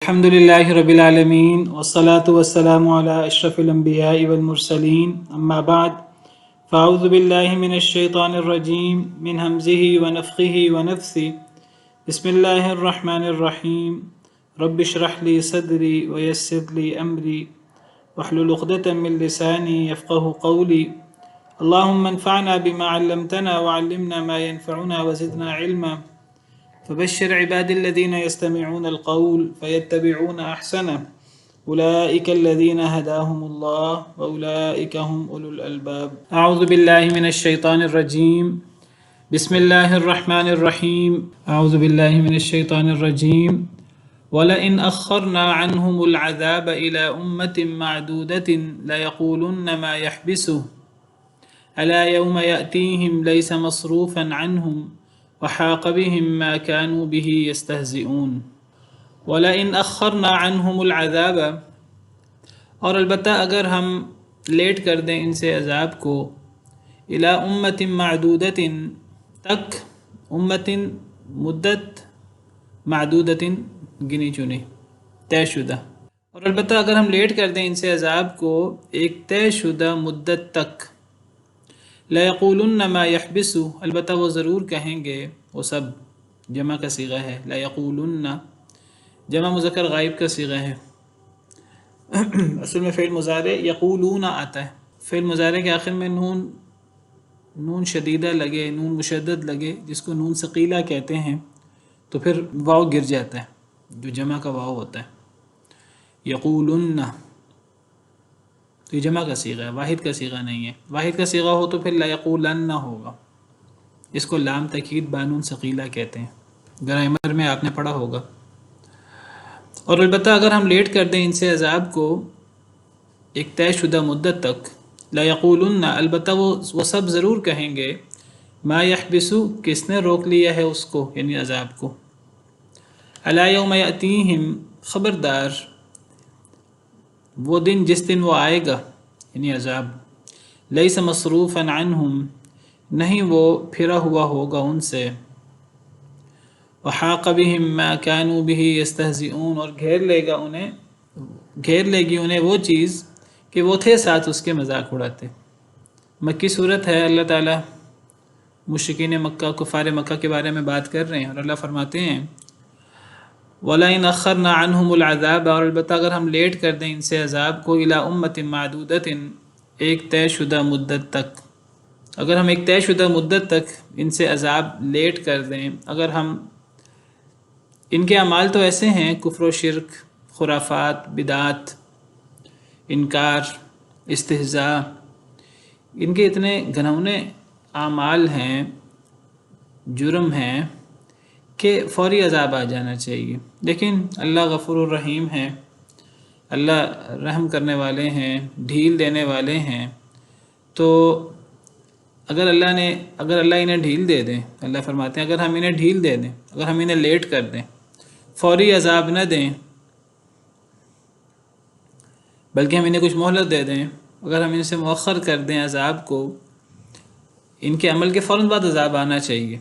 الحمد لله رب العالمين والصلاة والسلام على أشرف الأنبياء والمرسلين أما بعد فأعوذ بالله من الشيطان الرجيم من همزه ونفخه ونفثه بسم الله الرحمن الرحيم رب اشرح لي صدري ويسر لي أمري واحلل عقدة من لساني يفقه قولي اللهم انفعنا بما علمتنا وعلمنا ما ينفعنا وزدنا علما فبشر عبادي الذين يستمعون القول فيتبعون أحسنه أولئك الذين هداهم الله وأولئك هم أولو الألباب أعوذ بالله من الشيطان الرجيم بسم الله الرحمن الرحيم أعوذ بالله من الشيطان الرجيم ولئن أخرنا عنهم العذاب إلى أمة معدودة ليقولن ما يحبسه ألا يوم يأتيهم ليس مصروفا عنهم وحاق بهم ما كانوا به يستهزئون وَلَئِنْ أَخَّرْنَا عَنْهُمُ الْعَذَابَ اور البتہ اگر ہم لیٹ کر دیں ان سے عذاب کو إِلَىٰ أُمَّةٍ مَعْدُودَةٍ تک امتن مدت معدودتن گنی چنی طے شدہ اور البتہ اگر ہم لیٹ کر دیں ان سے عذاب کو ایک طے شدہ مدت تک لَيَقُولُنَّ مَا يَحْبِسُ البتہ وہ ضرور کہیں گے وہ سب جمع کا صیغہ ہے لَيَقُولُنَّ جمع مذکر غائب کا صیغہ ہے اصل میں فعل مضارع یقولون آتا ہے فعل مضارع کے آخر میں نون شدیدہ لگے نون مشدد لگے جس کو نون ثقیلہ کہتے ہیں تو پھر واو گر جاتا ہے جو جمع کا واو ہوتا ہے یقولن تو یہ جمع کا صیغہ ہے واحد کا صیغہ نہیں ہے واحد کا صیغہ ہو تو پھر لا یقولن ہوگا اس کو لام تاکید بانون ثقیلہ کہتے ہیں گرامر میں آپ نے پڑھا ہوگا اور البتہ اگر ہم لیٹ کر دیں ان سے عذاب کو ایک طے شدہ مدت تک لا یقولن البتہ وہ سب ضرور کہیں گے ما یحبسو کس نے روک لیا ہے اس کو یعنی عذاب کو الا یوم یاتیہم خبردار وہ دن جس دن وہ آئے گا یعنی عذاب لیس مصروفا عنہم نہیں وہ پھرا ہوا ہوگا ان سے وحاق بهم ما كانوا به يستهزئون اور گھیر لے گی انہیں وہ چیز کہ وہ تھے ساتھ اس کے مذاق اڑاتے مکی صورت ہے اللہ تعالیٰ مشرکین مکہ کفار مکہ کے بارے میں بات کر رہے ہیں اور اللہ فرماتے ہیں وَلَئِنْ أَخَّرْنَا عَنْهُمُ الْعَذَابَ اور البتہ اگر ہم لیٹ کر دیں ان سے عذاب کو إِلَىٰ أُمَّةٍ مَعْدُودَةٍ ایک طے شدہ مدت تک اگر ہم ایک طے شدہ مدت تک ان سے عذاب لیٹ کر دیں اگر ہم ان کے اعمال تو ایسے ہیں کفر و شرک خرافات بدعات انکار استہزاء ان کے اتنے گھنونے اعمال ہیں جرم ہیں کہ فوری عذاب آ جانا چاہیے لیکن اللہ غفور الرحیم ہے اللہ رحم کرنے والے ہیں ڈھیل دینے والے ہیں تو اگر اللہ انہیں ڈھیل دے دیں اللہ فرماتے ہیں اگر ہم انہیں ڈھیل دے دیں اگر ہم انہیں لیٹ کر دیں فوری عذاب نہ دیں بلکہ ہم انہیں کچھ مہلت دے دیں اگر ہم ان سے مؤخر کر دیں عذاب کو ان کے عمل کے فوراً بعد عذاب آنا چاہیے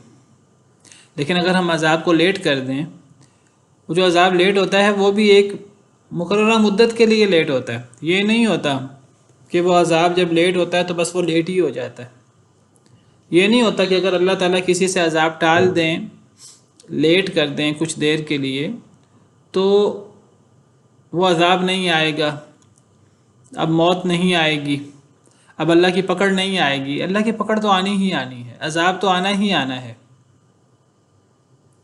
لیکن اگر ہم عذاب کو لیٹ کر دیں وہ جو عذاب لیٹ ہوتا ہے وہ بھی ایک مقررہ مدت کے لیے لیٹ ہوتا ہے یہ نہیں ہوتا کہ وہ عذاب جب لیٹ ہوتا ہے تو بس وہ لیٹ ہی ہو جاتا ہے یہ نہیں ہوتا کہ اگر اللہ تعالیٰ کسی سے عذاب ٹال دیں لیٹ کر دیں کچھ دیر کے لیے تو وہ عذاب نہیں آئے گا اب موت نہیں آئے گی اب اللہ کی پکڑ نہیں آئے گی اللہ کی پکڑ تو آنی ہی آنی ہے عذاب تو آنا ہی آنا ہے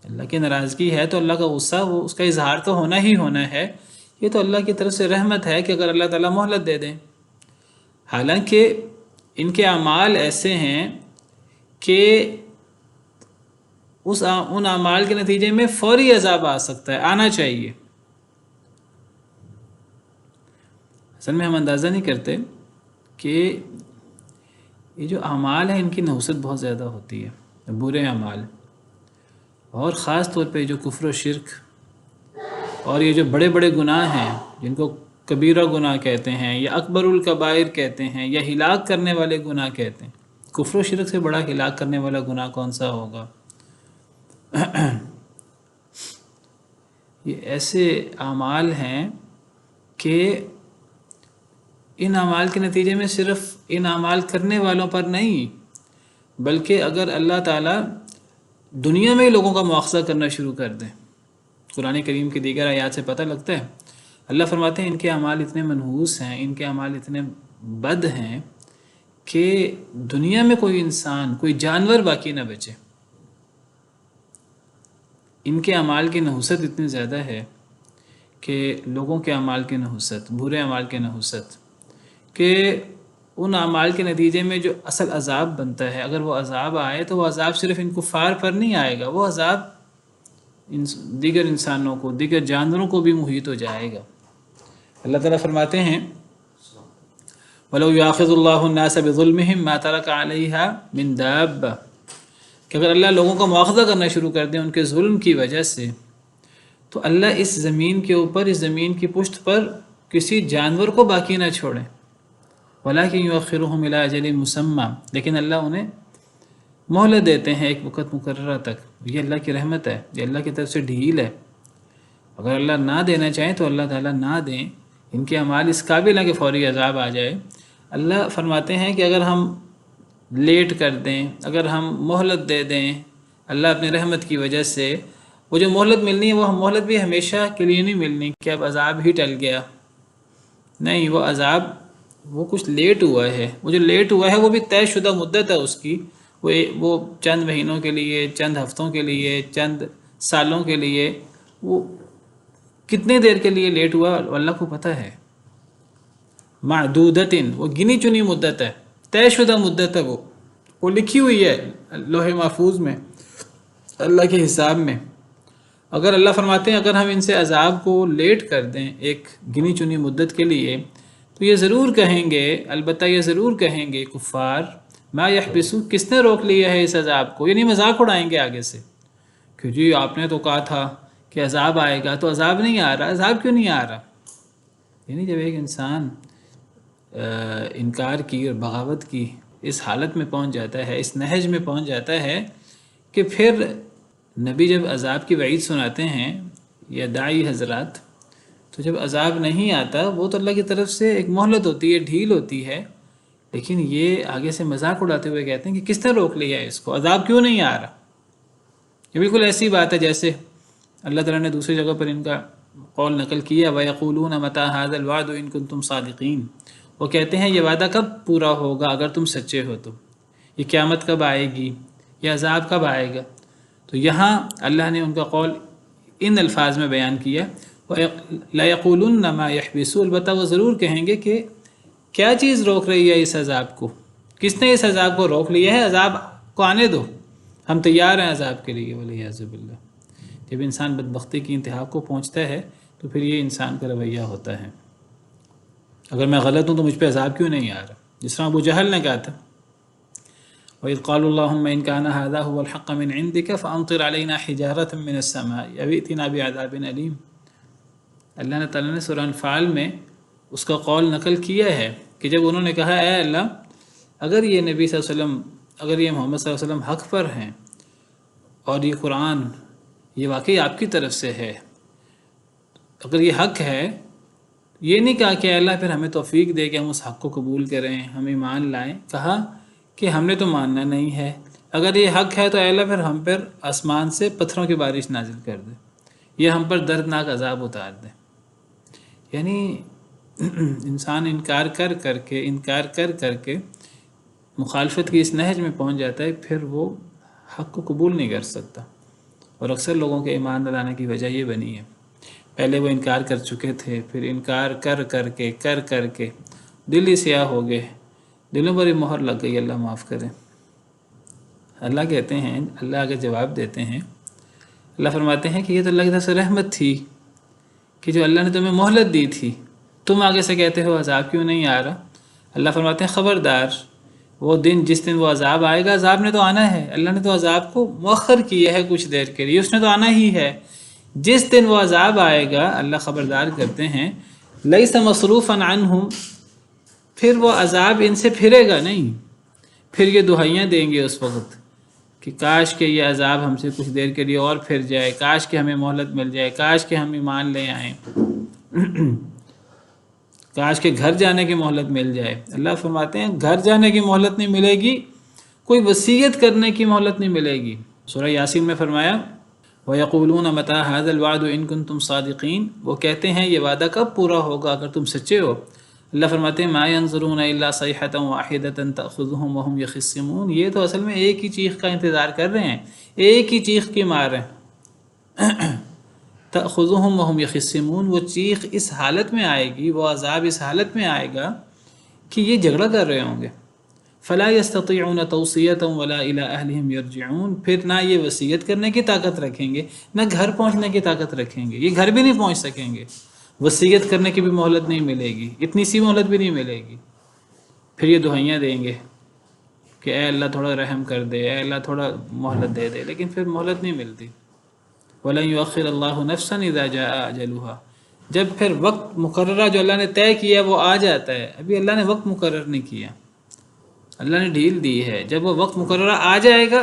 اللہ کی ناراضگی ہے تو اللہ کا غصہ وہ اس کا اظہار تو ہونا ہی ہونا ہے یہ تو اللہ کی طرف سے رحمت ہے کہ اگر اللہ تعالیٰ مہلت دے دیں حالانکہ ان کے اعمال ایسے ہیں کہ ان اعمال کے نتیجے میں فوری عذاب آ سکتا ہے آنا چاہیے اصل میں ہم اندازہ نہیں کرتے کہ یہ جو اعمال ہیں ان کی نحوست بہت زیادہ ہوتی ہے برے اعمال اور خاص طور پہ جو کفر و شرک اور یہ جو بڑے بڑے گناہ ہیں جن کو کبیرہ گناہ کہتے ہیں یا اکبر الکبائر کہتے ہیں یا ہلاک کرنے والے گناہ کہتے ہیں کفر و شرک سے بڑا ہلاک کرنے والا گناہ کون سا ہوگا یہ ایسے اعمال ہیں کہ ان اعمال کے نتیجے میں صرف ان اعمال کرنے والوں پر نہیں، بلکہ اگر اللہ تعالیٰ دنیا میں ہی لوگوں کا مواخذہ کرنا شروع کر دیں، قرآن کریم کی دیگر آیات سے پتہ لگتا ہے، اللہ فرماتے ہیں ان کے اعمال اتنے منحوس ہیں، ان کے اعمال اتنے بد ہیں کہ دنیا میں کوئی انسان، کوئی جانور باقی نہ بچے۔ ان کے اعمال کی نحوست اتنی زیادہ ہے کہ لوگوں کے اعمال کی نحوست، برے اعمال کی نحوست، کہ ان اعمال کے نتیجے میں جو اصل عذاب بنتا ہے، اگر وہ عذاب آئے تو وہ عذاب صرف ان کفار پر نہیں آئے گا، وہ عذاب دیگر انسانوں کو، دیگر جانوروں کو بھی محیط ہو جائے گا۔ اللہ تعالیٰ فرماتے ہیں وَلَوْ يُؤَاخِذُ اللَّهُ النَّاسَ بِظُلْمِهِمْ مَا تَرَكَ عَلَيْهَا مِن دَابَّةٍ کہ اگر اللہ لوگوں کا مواخذہ کرنا شروع کر دیں ان کے ظلم کی وجہ سے، تو اللہ اس زمین کے اوپر، اس زمین کی پشت پر کسی جانور کو باقی نہ چھوڑیں۔ وَلَٰكِن يُؤَخِّرُهُمْ إِلَىٰ أَجَلٍ مُّسَمًّى لیکن اللہ انہیں مہلت دیتے ہیں ایک وقت مقررہ تک۔ یہ اللہ کی رحمت ہے، یہ اللہ کی طرف سے ڈھیل ہے۔ اگر اللہ نہ دینا چاہیں تو اللہ تعالیٰ نہ دیں، ان کے اعمال اس قابل ہیں کہ فوری عذاب آ جائے۔ اللہ فرماتے ہیں کہ اگر ہم لیٹ کر دیں، اگر ہم مہلت دے دیں اللہ اپنی رحمت کی وجہ سے، وہ جو مہلت ملنی ہے وہ مہلت بھی ہمیشہ کے لیے نہیں ملنی کہ اب عذاب ہی ٹل گیا، نہیں، وہ عذاب وہ کچھ لیٹ ہوا ہے، وہ جو لیٹ ہوا ہے وہ بھی طے شدہ مدت ہے اس کی، وہ چند مہینوں کے لیے، چند ہفتوں کے لیے، چند سالوں کے لیے، وہ کتنے دیر کے لیے لیٹ ہوا اللہ کو پتہ ہے۔ معدودتن وہ گنی چنی مدت ہے، طے شدہ مدت ہے، وہ لکھی ہوئی ہے لوح محفوظ میں، اللہ کے حساب میں۔ اگر اللہ فرماتے ہیں اگر ہم ان سے عذاب کو لیٹ کر دیں ایک گنی چنی مدت کے لیے، تو یہ ضرور کہیں گے، البتہ یہ ضرور کہیں گے کفار ما یحبسو کس نے روک لیا ہے اس عذاب کو، یعنی مذاق اڑائیں گے آگے سے کہ جی آپ نے تو کہا تھا کہ عذاب آئے گا، تو عذاب نہیں آ رہا، عذاب کیوں نہیں آ رہا؟ یعنی جب ایک انسان انکار کی اور بغاوت کی اس حالت میں پہنچ جاتا ہے، اس نہج میں پہنچ جاتا ہے کہ پھر نبی جب عذاب کی وعید سناتے ہیں یا داعی حضرات، تو جب عذاب نہیں آتا وہ تو اللہ کی طرف سے ایک مہلت ہوتی ہے، ڈھیل ہوتی ہے، لیکن یہ آگے سے مذاق اڑاتے ہوئے کہتے ہیں کہ کس نے روک لیا ہے اس کو، عذاب کیوں نہیں آ رہا؟ یہ بالکل ایسی بات ہے جیسے اللہ تعالیٰ نے دوسری جگہ پر ان کا قول نقل کیا وَيَقُولُونَ مَتَىٰ هَٰذَا الْوَعْدُ إِن كُنتُمْ صَادِقِينَ وہ کہتے ہیں یہ وعدہ کب پورا ہوگا اگر تم سچے ہو تو، یہ قیامت کب آئے گی، یہ عذاب کب آئے گا؟ تو یہاں اللہ نے ان کا قول ان الفاظ میں بیان کیا لَيَقُولُنَّ مَا يَحْبِسُ البتہ وہ ضرور کہیں گے کہ کیا چیز روک رہی ہے اس عذاب کو، کس نے اس عذاب کو روک لیا ہے، عذاب کو آنے دو، ہم تیار ہیں عذاب کے لیے۔ وَالْعِيَاذُ بِاللَّهِ جب انسان بدبختی کی انتہا کو پہنچتا ہے تو پھر یہ انسان کا رویہ ہوتا ہے، اگر میں غلط ہوں تو مجھ پہ عذاب کیوں نہیں آ رہا، جس طرح ابو جہل نے کہا تھا وَإِذْ قَالُوا اللَّهُمَّ إِنْ كَانَ هَذَا هُوَ الْحَقَّ مِنْ عِنْدِكَ فَأَمْطِرْ عَلَيْنَا حِجَارَةً مِنَ السَّمَاءِ أَوْ ائْتِنَا بِعَذَابٍ أَلِيمٍ۔ اللہ تعالیٰ نے سورہ انفال میں اس کا قول نقل کیا ہے کہ جب انہوں نے کہا اے اللہ اگر یہ نبی صلی اللہ علیہ وسلم، اگر یہ محمد صلی اللہ علیہ وسلم حق پر ہیں اور یہ قرآن یہ واقعی آپ کی طرف سے ہے، اگر یہ حق ہے، یہ نہیں کہا کہ اے اللہ پھر ہمیں توفیق دے کہ ہم اس حق کو قبول کریں، ہم ایمان لائیں، کہا کہ ہم نے تو ماننا نہیں ہے، اگر یہ حق ہے تو اے اللہ پھر ہم پر آسمان سے پتھروں کی بارش نازل کر دے یا ہم پر دردناک عذاب اتار دے۔ یعنی انسان انکار کر کے مخالفت کی اس نہج میں پہنچ جاتا ہے، پھر وہ حق کو قبول نہیں کر سکتا، اور اکثر لوگوں کے ایمان نہ لانے کی وجہ یہ بنی ہے، پہلے وہ انکار کر چکے تھے، پھر انکار کر کے دل ہی سیاہ ہو گئے، دلوں پر ہی مہر لگ گئی، اللہ معاف کرے۔ اللہ کہتے ہیں، اللہ آگے جواب دیتے ہیں، اللہ فرماتے ہیں کہ یہ تو اللہ کی طرف سے رحمت تھی کہ جو اللہ نے تمہیں مہلت دی تھی، تم آگے سے کہتے ہو عذاب کیوں نہیں آ رہا۔ اللہ فرماتے ہیں خبردار، وہ دن جس دن وہ عذاب آئے گا، عذاب نے تو آنا ہے، اللہ نے تو عذاب کو مؤخر کیا ہے کچھ دیر کے لیے، اس نے تو آنا ہی ہے۔ جس دن وہ عذاب آئے گا اللہ خبردار کرتے ہیں لیس مصروفا عنہم پھر وہ عذاب ان سے پھرے گا نہیں، پھر یہ دہائیاں دیں گے اس وقت کہ کاش کہ یہ عذاب ہم سے کچھ دیر کے لیے اور پھر جائے، کاش کہ ہمیں مہلت مل جائے، کاش کہ ہم ایمان لے آئیں، کاش کہ گھر جانے کی مہلت مل جائے۔ اللہ فرماتے ہیں گھر جانے کی مہلت نہیں ملے گی، کوئی وصیت کرنے کی مہلت نہیں ملے گی۔ سورہ یاسین میں فرمایا وَيَقُولُونَ مَتَىٰ هَٰذَا الْوَعْدُ إِن كُنتُمْ صَادِقِينَ، وہ کہتے ہیں یہ وعدہ کب پورا ہوگا اگر تم سچے ہو۔ اللہ فرماتے ہیں مَا يَنظُرُونَ إِلَّا صَيْحَةً وَاحِدَةً تَأْخُذُهُمْ وَهُمْ يَخِصِّمُونَ، یہ تو اصل میں ایک ہی چیخ کا انتظار کر رہے ہیں، ایک ہی چیخ کی مار ہے۔ تأخذهم وهم يخصمون، وہ چیخ اس حالت میں آئے گی، وہ عذاب اس حالت میں آئے گا کہ یہ جھگڑا کر رہے ہوں گے۔ فلا يستطيعون توصية ولا إلى أهلهم يرجعون، پھر نہ یہ وصیت کرنے کی طاقت رکھیں گے، نہ گھر پہنچنے کی طاقت رکھیں گے، یہ گھر بھی نہیں پہنچ سکیں گے، وصیت کرنے کی بھی مہلت نہیں ملے گی، اتنی سی مہلت بھی نہیں ملے گی۔ پھر یہ دعائیاں دیں گے کہ اے اللہ تھوڑا رحم کر دے، اے اللہ تھوڑا مہلت دے دے، لیکن پھر مہلت نہیں ملتی۔ وَلَن يُؤَخِّرَ اللَّهُ نَفْسًا إِذَا جَاءَ أَجَلُهَا، جب پھر وقت مقررہ جو اللہ نے طے کیا وہ آ جاتا ہے، ابھی اللہ نے وقت مقرر نہیں کیا، اللہ نے ڈھیل دی ہے، جب وہ وقت مقررہ آ جائے گا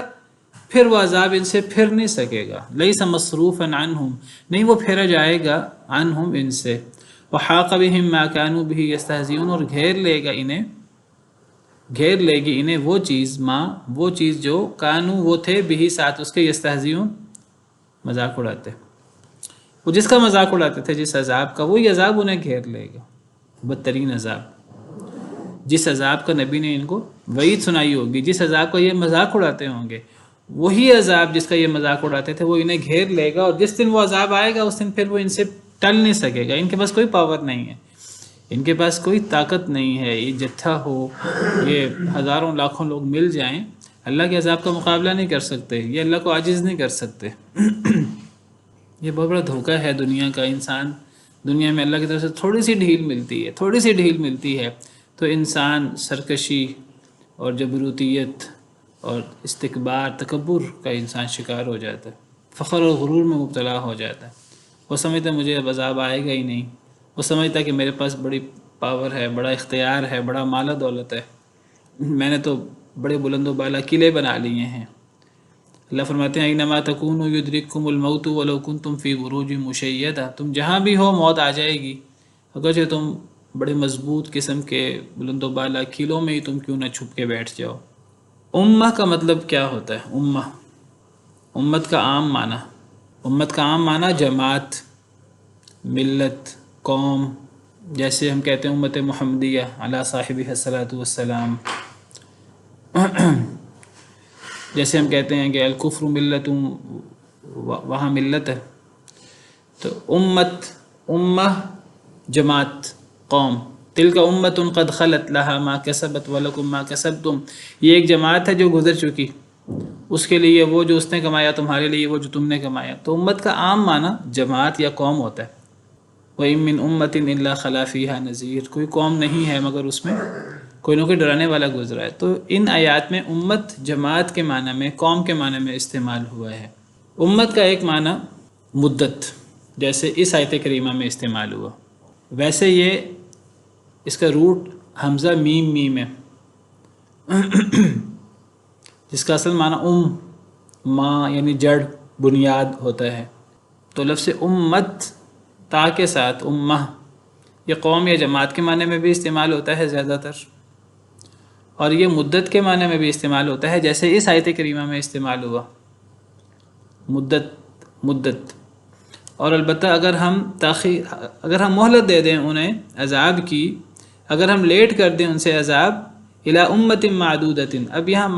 پھر وہ عذاب ان سے پھر نہیں سکے گا۔ لَيْسَ مَصْرُوفًا عَنْهُمْ، نہیں وہ پھیرا جائے گا، عنہم ان سے، وَحَاقَ بِهِمْ مَا كَانُوا بِهِ يَسْتَهْزِئُونَ، اور گھیر لے گی انہیں وہ چیز جو کانو وہ تھے بھی ساتھ اس کے یستہزئون مذاق اڑاتے، وہ جس کا مذاق اڑاتے تھے جس عذاب کا، وہی عذاب انہیں گھیر لے گا، بدترین عذاب، جس عذاب کا نبی نے ان کو وعید سنائی ہوگی، جس عذاب کا یہ مذاق اڑاتے ہوں گے، وہی عذاب جس کا یہ مذاق اڑاتے تھے وہ انہیں گھیر لے گا، اور جس دن وہ عذاب آئے گا اس دن پھر وہ ان سے ٹل نہیں سکے گا، ان کے پاس کوئی پاور نہیں ہے، ان کے پاس کوئی طاقت نہیں ہے، یہ جتھا ہو، یہ ہزاروں لاکھوں لوگ مل جائیں، اللہ کے عذاب کا مقابلہ نہیں کر سکتے، یہ اللہ کو عاجز نہیں کر سکتے۔ یہ بہت بڑا دھوکہ ہے دنیا کا، انسان دنیا میں اللہ کی طرف سے تھوڑی سی ڈھیل ملتی ہے تو انسان سرکشی اور جبروتیت اور استکبار تکبر کا انسان شکار ہو جاتا ہے، فخر اور غرور میں مبتلا ہو جاتا ہے، وہ سمجھتا ہے مجھے اب عذاب آئے گا ہی نہیں، وہ سمجھتا ہے کہ میرے پاس بڑی پاور ہے، بڑا اختیار ہے، بڑا مال و دولت ہے، میں نے تو بڑے بلند و بالا قلعے بنا لیے ہیں۔ اللہ فرماتے ہیں اینما تکونوا یدرککم الموت ولو کنتم فی بروج مشیدہ، تم جہاں بھی ہو موت آ جائے گی، اگرچہ تم بڑے مضبوط قسم کے بلند و بالا قلعوں میں ہی تم کیوں نہ چھپ کے بیٹھ جاؤ۔ امہ کا مطلب کیا ہوتا ہے؟ امت کا عام معنی جماعت، ملت، قوم، جیسے ہم کہتے ہیں امت محمدیہ علی صاحبہ الصلاۃ والسلام، جیسے ہم کہتے ہیں کہ الکفر ملت، وہاں ملت ہے، تو امہ جماعت، قوم، تلک امت قد خلت لها ما کسبت ولکم ما کسبتم، یہ ایک جماعت ہے جو گزر چکی، اس کے لیے وہ جو اس نے کمایا، تمہارے لیے وہ جو تم نے کمایا۔ تو امت کا عام معنی جماعت یا قوم ہوتا ہے۔ وَإِن مِّنْ أُمَّةٍ إِلَّا خَلَا فِيهَا نَذِيرٌ، کوئی قوم نہیں ہے مگر اس میں کوئی نہ کوئی ڈرانے والا گزرا ہے۔ تو ان آیات میں امت جماعت کے معنی میں، قوم کے معنی میں استعمال ہوا ہے۔ امت کا ایک معنی مدت، جیسے اس آیت کریمہ میں استعمال ہوا، ویسے یہ اس کا روٹ حمزہ میم ہے، جس کا اصل معنی ماں یعنی جڑ، بنیاد ہوتا ہے۔ تو لفظ امت تا کے ساتھ امہ، یہ قوم یا جماعت کے معنی میں بھی استعمال ہوتا ہے زیادہ تر، اور یہ مدت کے معنی میں بھی استعمال ہوتا ہے، جیسے اس آیت کریمہ میں استعمال ہوا، مدت۔ اور البتہ اگر ہم مہلت دے دیں انہیں عذاب کی، اگر ہم لیٹ کر دیں ان سے عذاب، الی امت معدودۃ، اب یہاں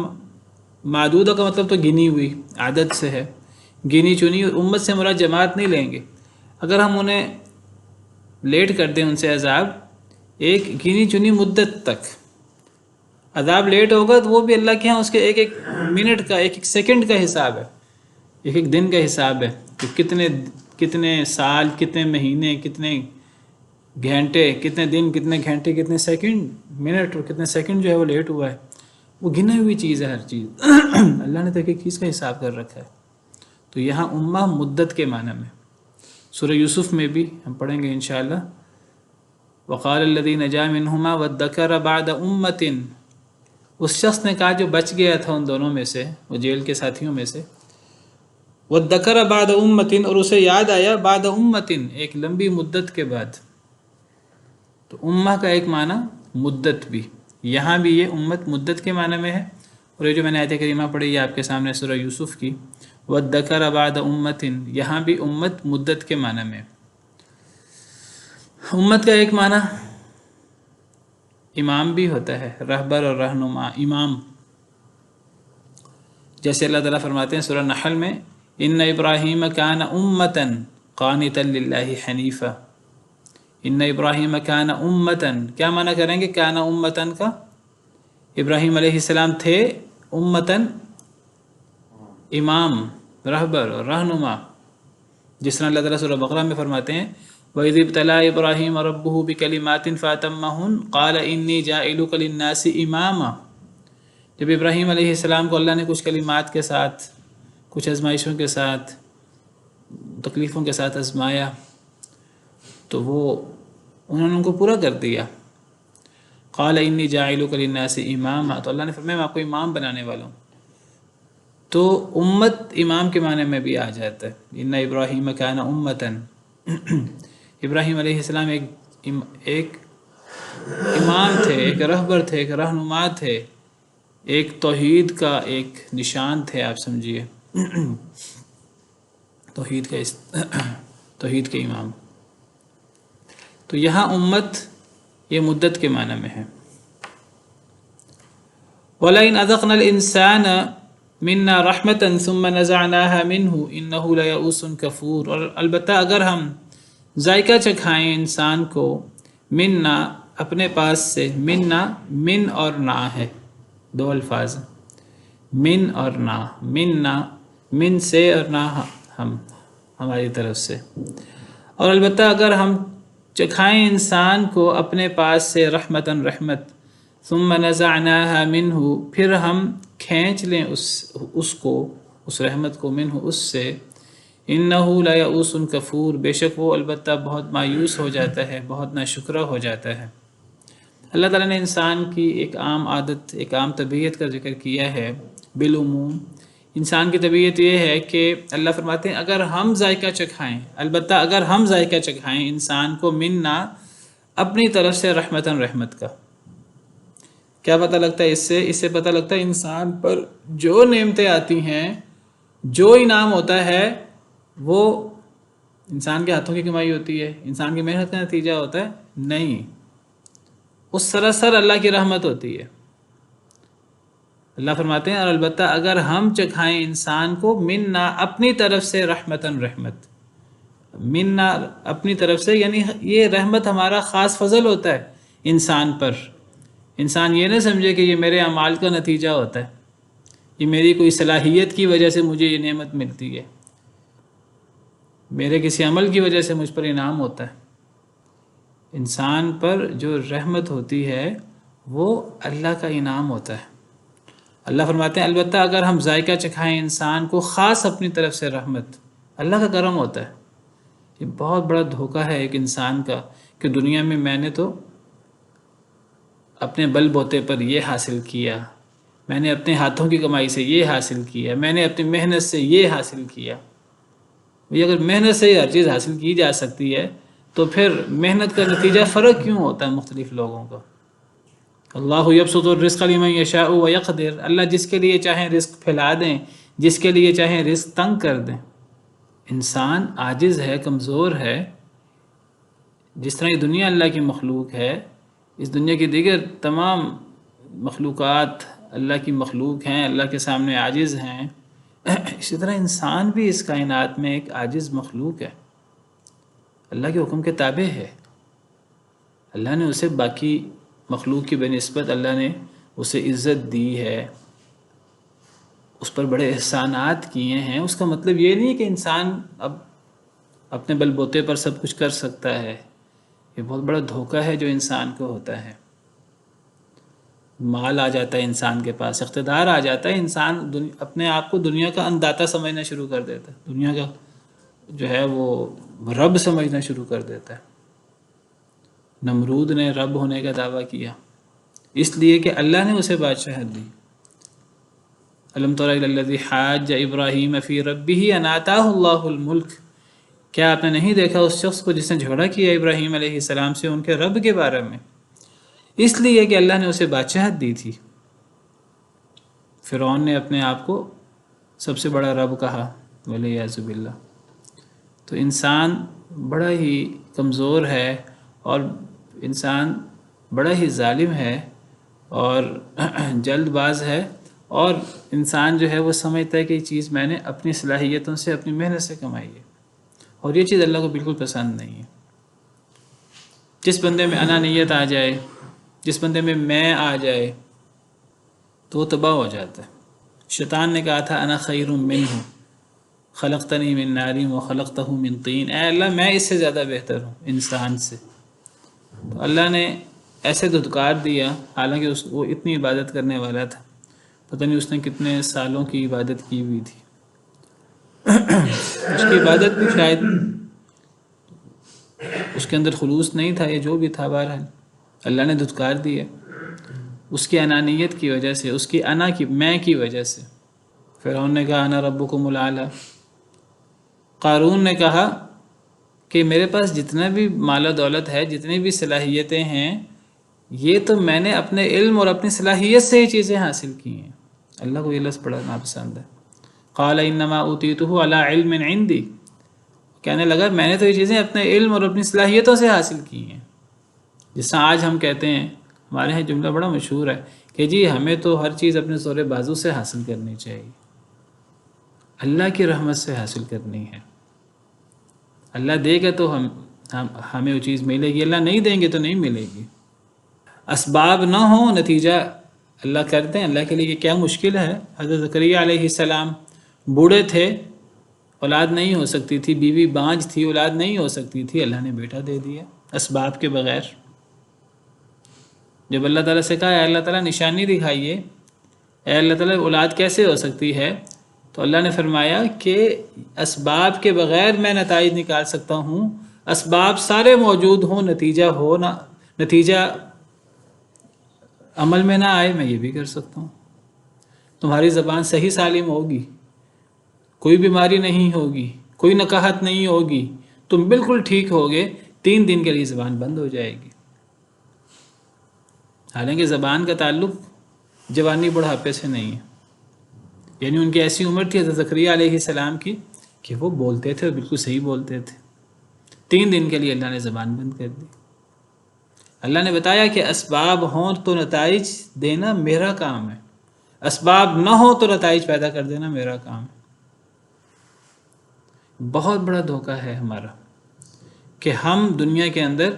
معدودہ کا مطلب تو گنی ہوئی، عدد سے ہے، گنی چنی، امت سے مراد جماعت نہیں لیں گے، اگر ہم انہیں لیٹ کر دیں ان سے عذاب ایک گنی چنی مدت تک، عذاب لیٹ ہوگا تو وہ بھی اللہ کے ہاں اس کے ایک ایک منٹ کا، ایک ایک سیکنڈ کا حساب ہے، ایک ایک دن کا حساب ہے کہ کتنے سال، کتنے مہینے، کتنے گھنٹے، کتنے دن، کتنے گھنٹے، کتنے سیکنڈ، منٹ اور کتنے سیکنڈ جو ہے وہ لیٹ ہوا ہے، وہ گنی ہوئی چیز ہے ہر چیز، اللہ نے تو ایک ایک چیز کا حساب کر رکھا ہے۔ تو یہاں امہ مدت کے معنی میں، سورہ یوسف میں بھی ہم پڑھیں گے انشاءاللہ، وقال الذی نجا منہما وادکر بعد امۃ، اس شخص نے کہا جو بچ گیا تھا ان دونوں میں سے، وہ جیل کے ساتھیوں میں سے، وَذَّكَرَ بَعْدَ أُمَّةٍ، اور اسے یاد آیا بعد امتن، ایک لمبی مدت کے بعد۔ تو امہ کا ایک معنی مدت بھی، یہاں بھی یہ امت مدت کے معنی میں ہے، اور یہ جو میں نے آیت کریمہ پڑھی یہ آپ کے سامنے سورہ یوسف کی، وَذَّكَرَ بَعْدَ أُمَّةٍ، یہاں بھی امت مدت کے معنی میں۔ امت کا ایک معنی امام بھی ہوتا ہے، رہبر اور رہنما، امام، جیسے اللہ تعالیٰ فرماتے ہیں سورہ نحل میں، ان ابراہیم کان امتن قانتا للہ حنیفا، ان ابراہیم کان امتن، کیا معنی کریں گے کان امتن کا؟ ابراہیم علیہ السلام تھے امتن، امام، رہبر اور رہنما، جس طرح اللہ تعالیٰ سورہ بقرہ میں فرماتے ہیں وَإِذِ ابْتَلَىٰ إِبْرَاهِيمَ رَبُّهُ بِكَلِمَاتٍ فَأَتَمَّهُنَّ قَالَ إِنِّي جَاعِلُكَ لِلنَّاسِ إِمَامًا، جب ابراہیم علیہ السلام کو اللہ نے کچھ کلمات کے ساتھ، کچھ آزمائشوں کے ساتھ، تکلیفوں کے ساتھ آزمایا تو انہوں نے ان کو پورا کر دیا۔ قال انی جاعلک للناس اماما، تو اللہ نے فرمایا میں آپ کو امام بنانے والا ہوں۔ تو امت امام کے معنی میں بھی آ جاتا ہے، ان ابراہیم کان امتن، ابراہیم علیہ السلام ایک امام تھے، ایک رہبر تھے، ایک رہنما تھے، ایک توحید کا ایک نشان تھے، آپ سمجھیے توحید کے امام۔ تو یہاں امت یہ مدت کے معنی میں ہے۔ وَلَئِنْ أَذَقْنَا الْإِنسَانَ مِنَّا رَحْمَةً ثُمَّ نَزَعْنَاهَا مِنْهُ إِنَّهُ لَيَئُوسٌ كَفُورٌ، اور البتہ اگر ہم ذائقہ چکھائیں انسان کو، منا اپنے پاس سے، منا من اور نا ہے، دو الفاظ، من اور نا، منا من سے اور نا ہماری طرف سے، اور البتہ اگر ہم چکھائیں انسان کو اپنے پاس سے رحمتاً رحمت، ثم نزعناها منہ، پھر ہم کھینچ لیں اس کو، اس رحمت کو، منہ اس سے، انہ لیئوس کفور، بے شک وہ البتہ بہت مایوس ہو جاتا ہے، بہت ناشکرہ ہو جاتا ہے۔ اللہ تعالیٰ نے انسان کی ایک عام عادت، ایک عام طبیعت کا ذکر کیا ہے بالعموم۔ انسان کی طبیعت یہ ہے کہ اللہ فرماتے ہیں اگر ہم ذائقہ چکھائیں، البتہ اگر ہم ذائقہ چکھائیں انسان کو، منا اپنی طرف سے، رحمتاً رحمت کا۔ کیا پتہ لگتا ہے اس سے پتہ لگتا ہے انسان پر جو نعمتیں آتی ہیں، جو انعام ہوتا ہے، وہ انسان کے ہاتھوں کی کمائی ہوتی ہے، انسان کی محنت کا نتیجہ ہوتا ہے؟ نہیں، اس سراسر اللہ کی رحمت ہوتی ہے۔ اللہ فرماتے ہیں اور البتہ اگر ہم چکھائیں انسان کو، منا اپنی طرف سے، رحمتاً رحمت، منا اپنی طرف سے، یعنی یہ رحمت ہمارا خاص فضل ہوتا ہے انسان پر۔ انسان یہ نہ سمجھے کہ یہ میرے اعمال کا نتیجہ ہوتا ہے، یہ میری کوئی صلاحیت کی وجہ سے مجھے یہ نعمت ملتی ہے، میرے کسی عمل کی وجہ سے مجھ پر انعام ہوتا ہے۔ انسان پر جو رحمت ہوتی ہے وہ اللہ کا انعام ہوتا ہے۔ اللہ فرماتے ہیں البتہ اگر ہم ذائقہ چکھائیں انسان کو، خاص اپنی طرف سے رحمت، اللہ کا کرم ہوتا ہے۔ یہ بہت بڑا دھوکہ ہے ایک انسان کا کہ دنیا میں میں نے تو اپنے بل بوتے پر یہ حاصل کیا، میں نے اپنے ہاتھوں کی کمائی سے یہ حاصل کیا، میں نے اپنی محنت سے یہ حاصل کیا۔ اگر محنت سے ہر چیز حاصل کی جا سکتی ہے تو پھر محنت کا نتیجہ فرق کیوں ہوتا ہے مختلف لوگوں کا؟ اللہ یبسط الرزق لمن یشاء ویقدر، اللہ جس کے لیے چاہیں رزق پھیلا دیں، جس کے لیے چاہیں رزق تنگ کر دیں۔ انسان عاجز ہے، کمزور ہے۔ جس طرح یہ دنیا اللہ کی مخلوق ہے، اس دنیا کی دیگر تمام مخلوقات اللہ کی مخلوق ہیں، اللہ کے سامنے عاجز ہیں، اسی طرح انسان بھی اس کائنات میں ایک عاجز مخلوق ہے، اللہ کے حکم کے تابع ہے۔ اللہ نے اسے باقی مخلوق کی بنسبت اللہ نے اسے عزت دی ہے، اس پر بڑے احسانات کیے ہیں۔ اس کا مطلب یہ نہیں کہ انسان اب اپنے بل بوتے پر سب کچھ کر سکتا ہے۔ یہ بہت بڑا دھوکہ ہے جو انسان کو ہوتا ہے۔ مال آ جاتا ہے انسان کے پاس، اقتدار آ جاتا ہے، انسان اپنے آپ کو دنیا کا انداتا سمجھنا شروع کر دیتا ہے، دنیا کا جو ہے وہ رب سمجھنا شروع کر دیتا ہے۔ نمرود نے رب ہونے کا دعویٰ کیا، اس لیے کہ اللہ نے اسے بادشاہت دی۔ الم تر الی الذی حاج ابراہیم فی ربہ ان آتاہ اللہ الملک، کیا آپ نے نہیں دیکھا اس شخص کو جس نے جھگڑا کیا ابراہیم علیہ السلام سے ان کے رب کے بارے میں؟ اس لیے کہ اللہ نے اسے بادشاہت دی تھی۔ فرعون نے اپنے آپ کو سب سے بڑا رب کہا، ولیعذ باللہ۔ تو انسان بڑا ہی کمزور ہے، اور انسان بڑا ہی ظالم ہے اور جلد باز ہے، اور انسان جو ہے وہ سمجھتا ہے کہ یہ چیز میں نے اپنی صلاحیتوں سے، اپنی محنت سے کمائی ہے، اور یہ چیز اللہ کو بالکل پسند نہیں ہے۔ جس بندے میں انانیت آ جائے، جس بندے میں آ جائے، تو وہ تباہ ہو جاتا ہے۔ شیطان نے کہا تھا انا خیر منہ خلقتنی من نار وخلقتہ من طین، اے اللہ میں اس سے زیادہ بہتر ہوں انسان سے۔ تو اللہ نے ایسے دھتکار دیا، حالانکہ وہ اتنی عبادت کرنے والا تھا، پتہ نہیں اس نے کتنے سالوں کی عبادت کی ہوئی تھی، اس کی عبادت بھی شاید اس کے اندر خلوص نہیں تھا، یہ جو بھی تھا، بہرحال اللہ نے دھتکار دیا اس کی انانیت کی وجہ سے، اس کی انا کی، میں کی وجہ سے۔ فرعون نے کہا انا ربکم الاعلی، قارون نے کہا کہ میرے پاس جتنا بھی مال و دولت ہے، جتنی بھی صلاحیتیں ہیں، یہ تو میں نے اپنے علم اور اپنی صلاحیت سے ہی چیزیں حاصل کی ہیں۔ اللہ کو یہ لفظ بڑا ناپسند ہے۔ قال انما اوتیتہ علی علم عندی، کہنے لگا میں نے تو یہ چیزیں اپنے علم اور اپنی صلاحیتوں سے حاصل کی ہیں۔ جس طرح آج ہم کہتے ہیں، ہمارے یہاں جملہ بڑا مشہور ہے کہ جی ہمیں تو ہر چیز اپنے زور بازو سے حاصل کرنی چاہیے، اللہ کی رحمت سے حاصل کرنی ہے۔ اللہ دے گا تو ہمیں وہ چیز ملے گی، اللہ نہیں دیں گے تو نہیں ملے گی۔ اسباب نہ ہوں، نتیجہ اللہ کرتے ہیں۔ اللہ کے لیے کیا مشکل ہے؟ حضرت زکریا علیہ السلام بوڑھے تھے، اولاد نہیں ہو سکتی تھی، بیوی بانجھ تھی، اولاد نہیں ہو سکتی تھی، اللہ نے بیٹا دے دیا اسباب کے بغیر۔ جب اللہ تعالیٰ سے کہا اے اللہ تعالیٰ نشانی دکھائیے، اے اللہ تعالیٰ اولاد کیسے ہو سکتی ہے، تو اللہ نے فرمایا کہ اسباب کے بغیر میں نتائج نکال سکتا ہوں، اسباب سارے موجود ہوں، نتیجہ ہو نہ، نتیجہ عمل میں نہ آئے، میں یہ بھی کر سکتا ہوں۔ تمہاری زبان صحیح سالم ہوگی، کوئی بیماری نہیں ہوگی، کوئی نکاہت نہیں ہوگی، تم بالکل ٹھیک ہوگے، 3 دن کے لیے زبان بند ہو جائے گی۔ حالانکہ زبان کا تعلق جوانی بڑھاپے سے نہیں ہے، یعنی ان کی ایسی عمر تھی حضرت زکریا علیہ السلام کی کہ وہ بولتے تھے اور بالکل صحیح بولتے تھے۔ 3 دن کے لیے اللہ نے زبان بند کر دی۔ اللہ نے بتایا کہ اسباب ہوں تو نتائج دینا میرا کام ہے، اسباب نہ ہوں تو نتائج پیدا کر دینا میرا کام ہے۔ بہت بڑا دھوکہ ہے ہمارا کہ ہم دنیا کے اندر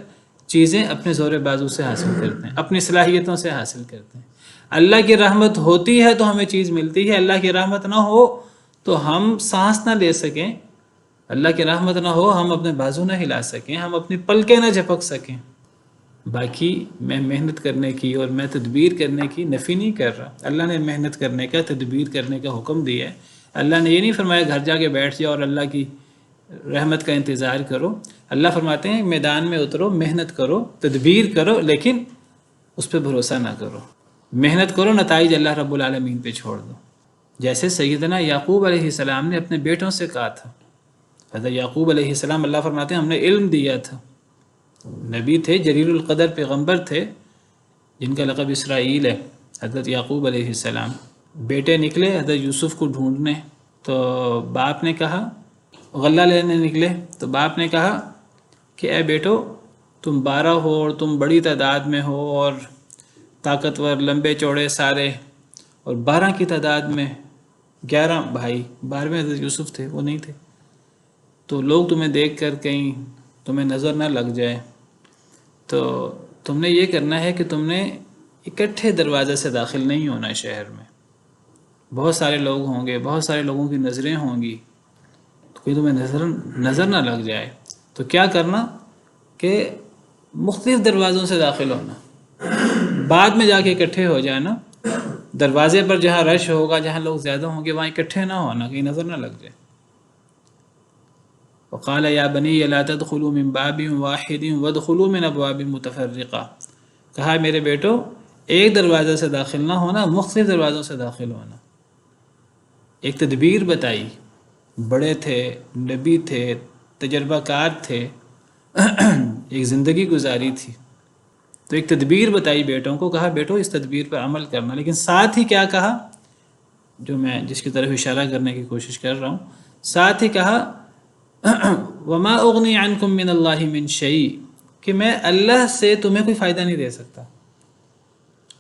چیزیں اپنے زور بازو سے حاصل کرتے ہیں، اپنی صلاحیتوں سے حاصل کرتے ہیں۔ اللہ کی رحمت ہوتی ہے تو ہمیں چیز ملتی ہے، اللہ کی رحمت نہ ہو تو ہم سانس نہ لے سکیں، اللہ کی رحمت نہ ہو ہم اپنے بازو نہ ہلا سکیں، ہم اپنی پلکیں نہ جھپک سکیں۔ باقی میں محنت کرنے کی اور میں تدبیر کرنے کی نفی نہیں کر رہا، اللہ نے محنت کرنے کا، تدبیر کرنے کا حکم دیا ہے۔ اللہ نے یہ نہیں فرمایا گھر جا کے بیٹھ جاؤ اور اللہ کی رحمت کا انتظار کرو۔ اللہ فرماتے ہیں میدان میں اترو، محنت کرو، تدبیر کرو، لیکن اس پہ بھروسہ نہ کرو۔ محنت کرو، نتائج اللہ رب العالمین پہ چھوڑ دو۔ جیسے سیدنا یعقوب علیہ السلام نے اپنے بیٹوں سے کہا تھا، حضرت یعقوب علیہ السلام اللہ فرماتے ہیں ہم نے علم دیا تھا، نبی تھے، جلیل القدر پیغمبر تھے، جن کا لقب اسرائیل ہے۔ حضرت یعقوب علیہ السلام بیٹے نکلے حضرت یوسف کو ڈھونڈنے، تو باپ نے کہا، غلہ لینے نکلے تو باپ نے کہا کہ اے بیٹو تم 12 ہو اور تم بڑی تعداد میں ہو اور طاقتور، لمبے چوڑے سارے، اور 12 کی تعداد میں 11 بھائی، 12ویں حضرت یوسف تھے، وہ نہیں تھے، تو لوگ تمہیں دیکھ کر کہیں تمہیں نظر نہ لگ جائے، تو تم نے یہ کرنا ہے کہ تم نے اکٹھے دروازے سے داخل نہیں ہونا شہر میں، بہت سارے لوگ ہوں گے، بہت سارے لوگوں کی نظریں ہوں گی، تو کوئی تمہیں نظر نہ لگ جائے، تو کیا کرنا کہ مختلف دروازوں سے داخل ہونا، بعد میں جا کے اکٹھے ہو جانا، دروازے پر جہاں رش ہوگا، جہاں لوگ زیادہ ہوں گے وہاں اکٹھے نہ ہونا، کہیں نظر نہ لگ جائے۔ وقال یا بنی لا تدخلوا من باب واحد وادخلوا من ابواب متفرقہ، کہا میرے بیٹو ایک دروازے سے داخل نہ ہونا، مختلف دروازوں سے داخل ہونا۔ ایک تدبیر بتائی، بڑے تھے، نبی تھے، تجربہ کار تھے، ایک زندگی گزاری تھی، تو ایک تدبیر بتائی بیٹوں کو، کہا بیٹو اس تدبیر پر عمل کرنا، لیکن ساتھ ہی کیا کہا، جو میں جس کی طرف اشارہ کرنے کی کوشش کر رہا ہوں، ساتھ ہی کہا وما اغنی عنکم من اللہ من شیء، کہ میں اللہ سے تمہیں کوئی فائدہ نہیں دے سکتا،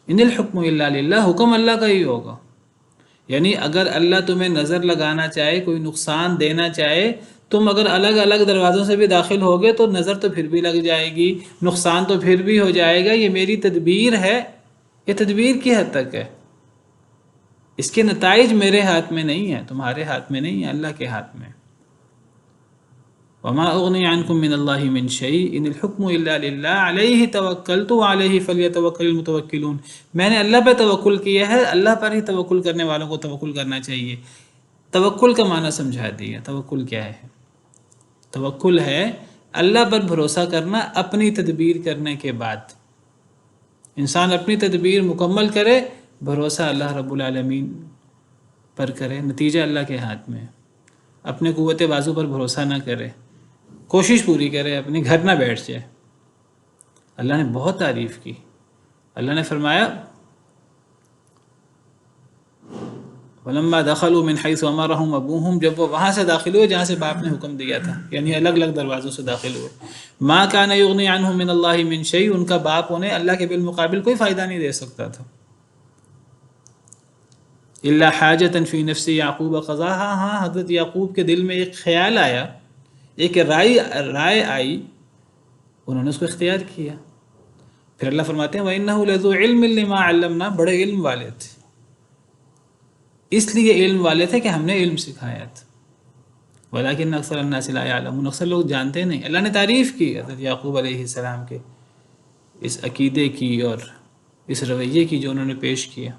ان الحکم الا للہ، حکم اللہ کا ہی ہوگا۔ یعنی اگر اللہ تمہیں نظر لگانا چاہے، کوئی نقصان دینا چاہے، تم اگر الگ الگ دروازوں سے بھی داخل ہوگے تو نظر تو پھر بھی لگ جائے گی، نقصان تو پھر بھی ہو جائے گا، یہ میری تدبیر ہے، یہ تدبیر کی حد تک ہے، اس کے نتائج میرے ہاتھ میں نہیں ہیں، تمہارے ہاتھ میں نہیں ہیں، اللہ کے ہاتھ میں۔ وما اغنی عنکم من اللہ من شیء ان الحکم الا للہ علیہ توکلت وعلیہ فلیتوکل المتوکلون، میں نے اللہ پہ توکل کیا ہے، اللہ پر ہی توکل کرنے والوں کو توکل کرنا چاہیے۔ توکل کا معنی سمجھا دیا، توکل کیا ہے؟ توکل ہے اللہ پر بھروسہ کرنا اپنی تدبیر کرنے کے بعد، انسان اپنی تدبیر مکمل کرے، بھروسہ اللہ رب العالمین پر کرے، نتیجہ اللہ کے ہاتھ میں، اپنے قوت بازو پر بھروسہ نہ کرے، کوشش پوری کرے، اپنے گھر نہ بیٹھ جائے۔ اللہ نے بہت تعریف کی، اللہ نے فرمایا وَلَمَّا دَخَلُوا مِنْ حَيْثُ أَمَرَهُمْ أَبُوهُمْ، جب وہ وہاں سے داخل ہوئے جہاں سے باپ نے حکم دیا تھا، یعنی الگ الگ دروازوں سے داخل ہوئے۔ مَا كَانَ يُغْنِي عَنْهُم مِّنَ اللَّهِ مِنْ شَيْءٍ، ان کا باپ انہیں اللہ کے بالمقابل کوئی فائدہ نہیں دے سکتا تھا۔ إِلَّا حَاجَةً فِي نَفْسِ يَعْقُوبَ قَضَاهَا، ہاں حضرت یعقوب کے دل میں ایک خیال آیا، ایک رائے آئی، انہوں نے اس کو اختیار کیا۔ پھر اللہ فرماتے ہیں وَإِنَّهُ لَذُو عِلْمٍ لِّمَا عَلَّمْنَا، بڑے علم والے تھے، اس لیے علم والے تھے کہ ہم نے علم سکھایا تھا۔ وَلَٰكِنَّ أَكْثَرَ النَّاسِ لَا يَعْلَمُونَ، اکثر لوگ جانتے نہیں۔ اللہ نے تعریف کی حضرت یعقوب علیہ السلام کے اس عقیدے کی اور اس رویے کی جو انہوں نے پیش کیا،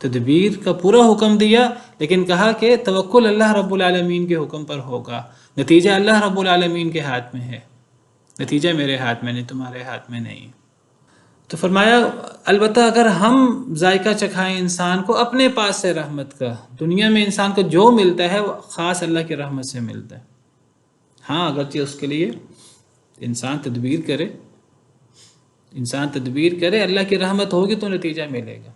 تدبیر کا پورا حکم دیا، لیکن کہا کہ توکل اللہ رب العالمین کے حکم پر ہوگا، نتیجہ اللہ رب العالمین کے ہاتھ میں ہے، نتیجہ میرے ہاتھ میں نہیں، تمہارے ہاتھ میں نہیں۔ تو فرمایا البتہ اگر ہم ذائقہ چکھائیں انسان کو اپنے پاس سے رحمت کا، دنیا میں انسان کو جو ملتا ہے وہ خاص اللہ کی رحمت سے ملتا ہے۔ ہاں اگرچہ اس کے لیے انسان تدبیر کرے، اللہ کی رحمت ہوگی تو نتیجہ ملے گا،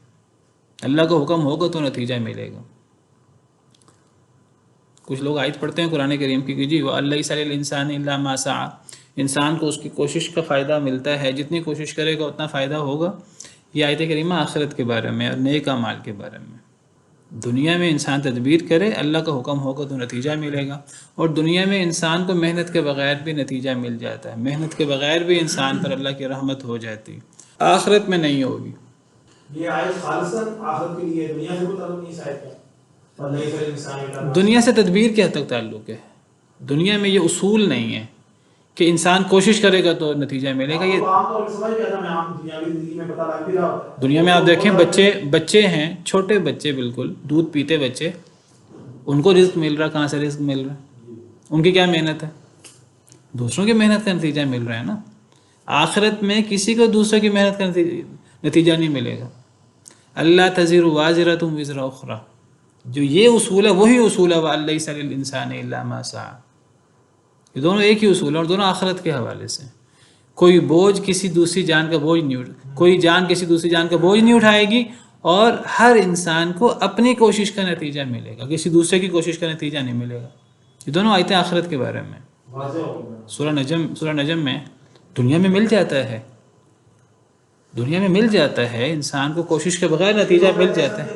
اللہ کا حکم ہوگا تو نتیجہ ملے گا۔ کچھ لوگ آیت پڑھتے ہیں قرآن کریم کی کہ جی وَأَن لَّيْسَ لِلْإِنسَانِ إِلَّا مَا سَعَىٰ، انسان کو اس کی کوشش کا فائدہ ملتا ہے، جتنی کوشش کرے گا اتنا فائدہ ہوگا۔ یہ آیت کریمہ آخرت کے بارے میں اور نیک اعمال کے بارے میں۔ دنیا میں انسان تدبیر کرے، اللہ کا حکم ہوگا تو نتیجہ ملے گا، اور دنیا میں انسان کو محنت کے بغیر بھی نتیجہ مل جاتا ہے، محنت کے بغیر بھی انسان پر اللہ کی رحمت ہو جاتی، آخرت میں نہیں ہوگی۔ یہ آیت خالصاً آخرت کے لیے، دنیا سے کوئی تعلق نہیں ہے آیت کا۔ دنیا سے تدبیر کیا تک تعلق ہے؟ دنیا میں یہ اصول نہیں ہے کہ انسان کوشش کرے گا تو نتیجہ ملے گا۔ یہ دنیا میں آپ دیکھیں بچے ہیں، چھوٹے بچے، بالکل دودھ پیتے بچے، ان کو رزق مل رہا، کہاں سے رزق مل رہا؟ ان کی کیا محنت ہے؟ دوسروں کی محنت کا نتیجہ مل رہا ہے نا۔ آخرت میں کسی کو دوسروں کی محنت کا نتیجہ نہیں ملے گا۔ اللہ تزر وازرۃ وزر اخری، جو یہ اصول ہے وہی اصول ہے وَأَن لَّيْسَ لِلْإِنسَانِ إِلَّا مَا سَعَىٰ، یہ دونوں ایک ہی اصول ہے اور دونوں آخرت کے حوالے سے۔ کوئی بوجھ کسی دوسری جان کا بوجھ نہیں کوئی جان کسی دوسری جان کا بوجھ نہیں اٹھائے گی، اور ہر انسان کو اپنی کوشش کا نتیجہ ملے گا، کسی دوسرے کی کوشش کا نتیجہ نہیں ملے گا۔ یہ دونوں آیتیں آخرت کے بارے میں۔ سورہ نجم میں دنیا میں مل جاتا ہے، دنیا میں مل جاتا ہے، انسان کو کوشش کے بغیر نتیجہ مل جاتا ہے۔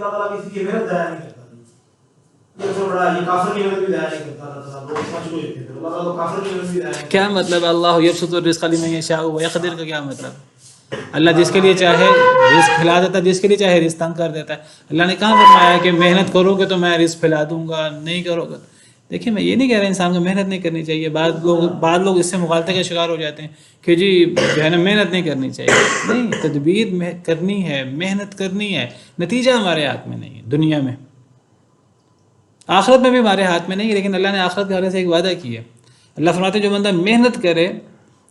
کیا مطلب اللہ یبسط الرزق لمن یشاء ویقدر کا کیا مطلب؟ اللہ جس کے لیے چاہے رزق پھیلا دیتا ہے، جس کے لیے چاہے رزق تنگ کر دیتا ہے۔ اللہ نے کہاں فرمایا کہ محنت کرو گے تو میں رزق پھیلا دوں گا، نہیں کرو گے؟ دیکھیں میں یہ نہیں کہہ رہا انسان کو محنت نہیں کرنی چاہیے، بعض لوگ اس سے مغالطے کا شکار ہو جاتے ہیں کہ جی جو ہے نا محنت نہیں کرنی چاہیے۔ نہیں، تدبیر کرنی ہے، محنت کرنی ہے، نتیجہ ہمارے ہاتھ میں نہیں ہے دنیا میں، آخرت میں بھی ہمارے ہاتھ میں نہیں ہے، لیکن اللہ نے آخرت کے حوالے سے ایک وعدہ کیا ہے۔ اللہ فرماتے ہیں جو بندہ محنت کرے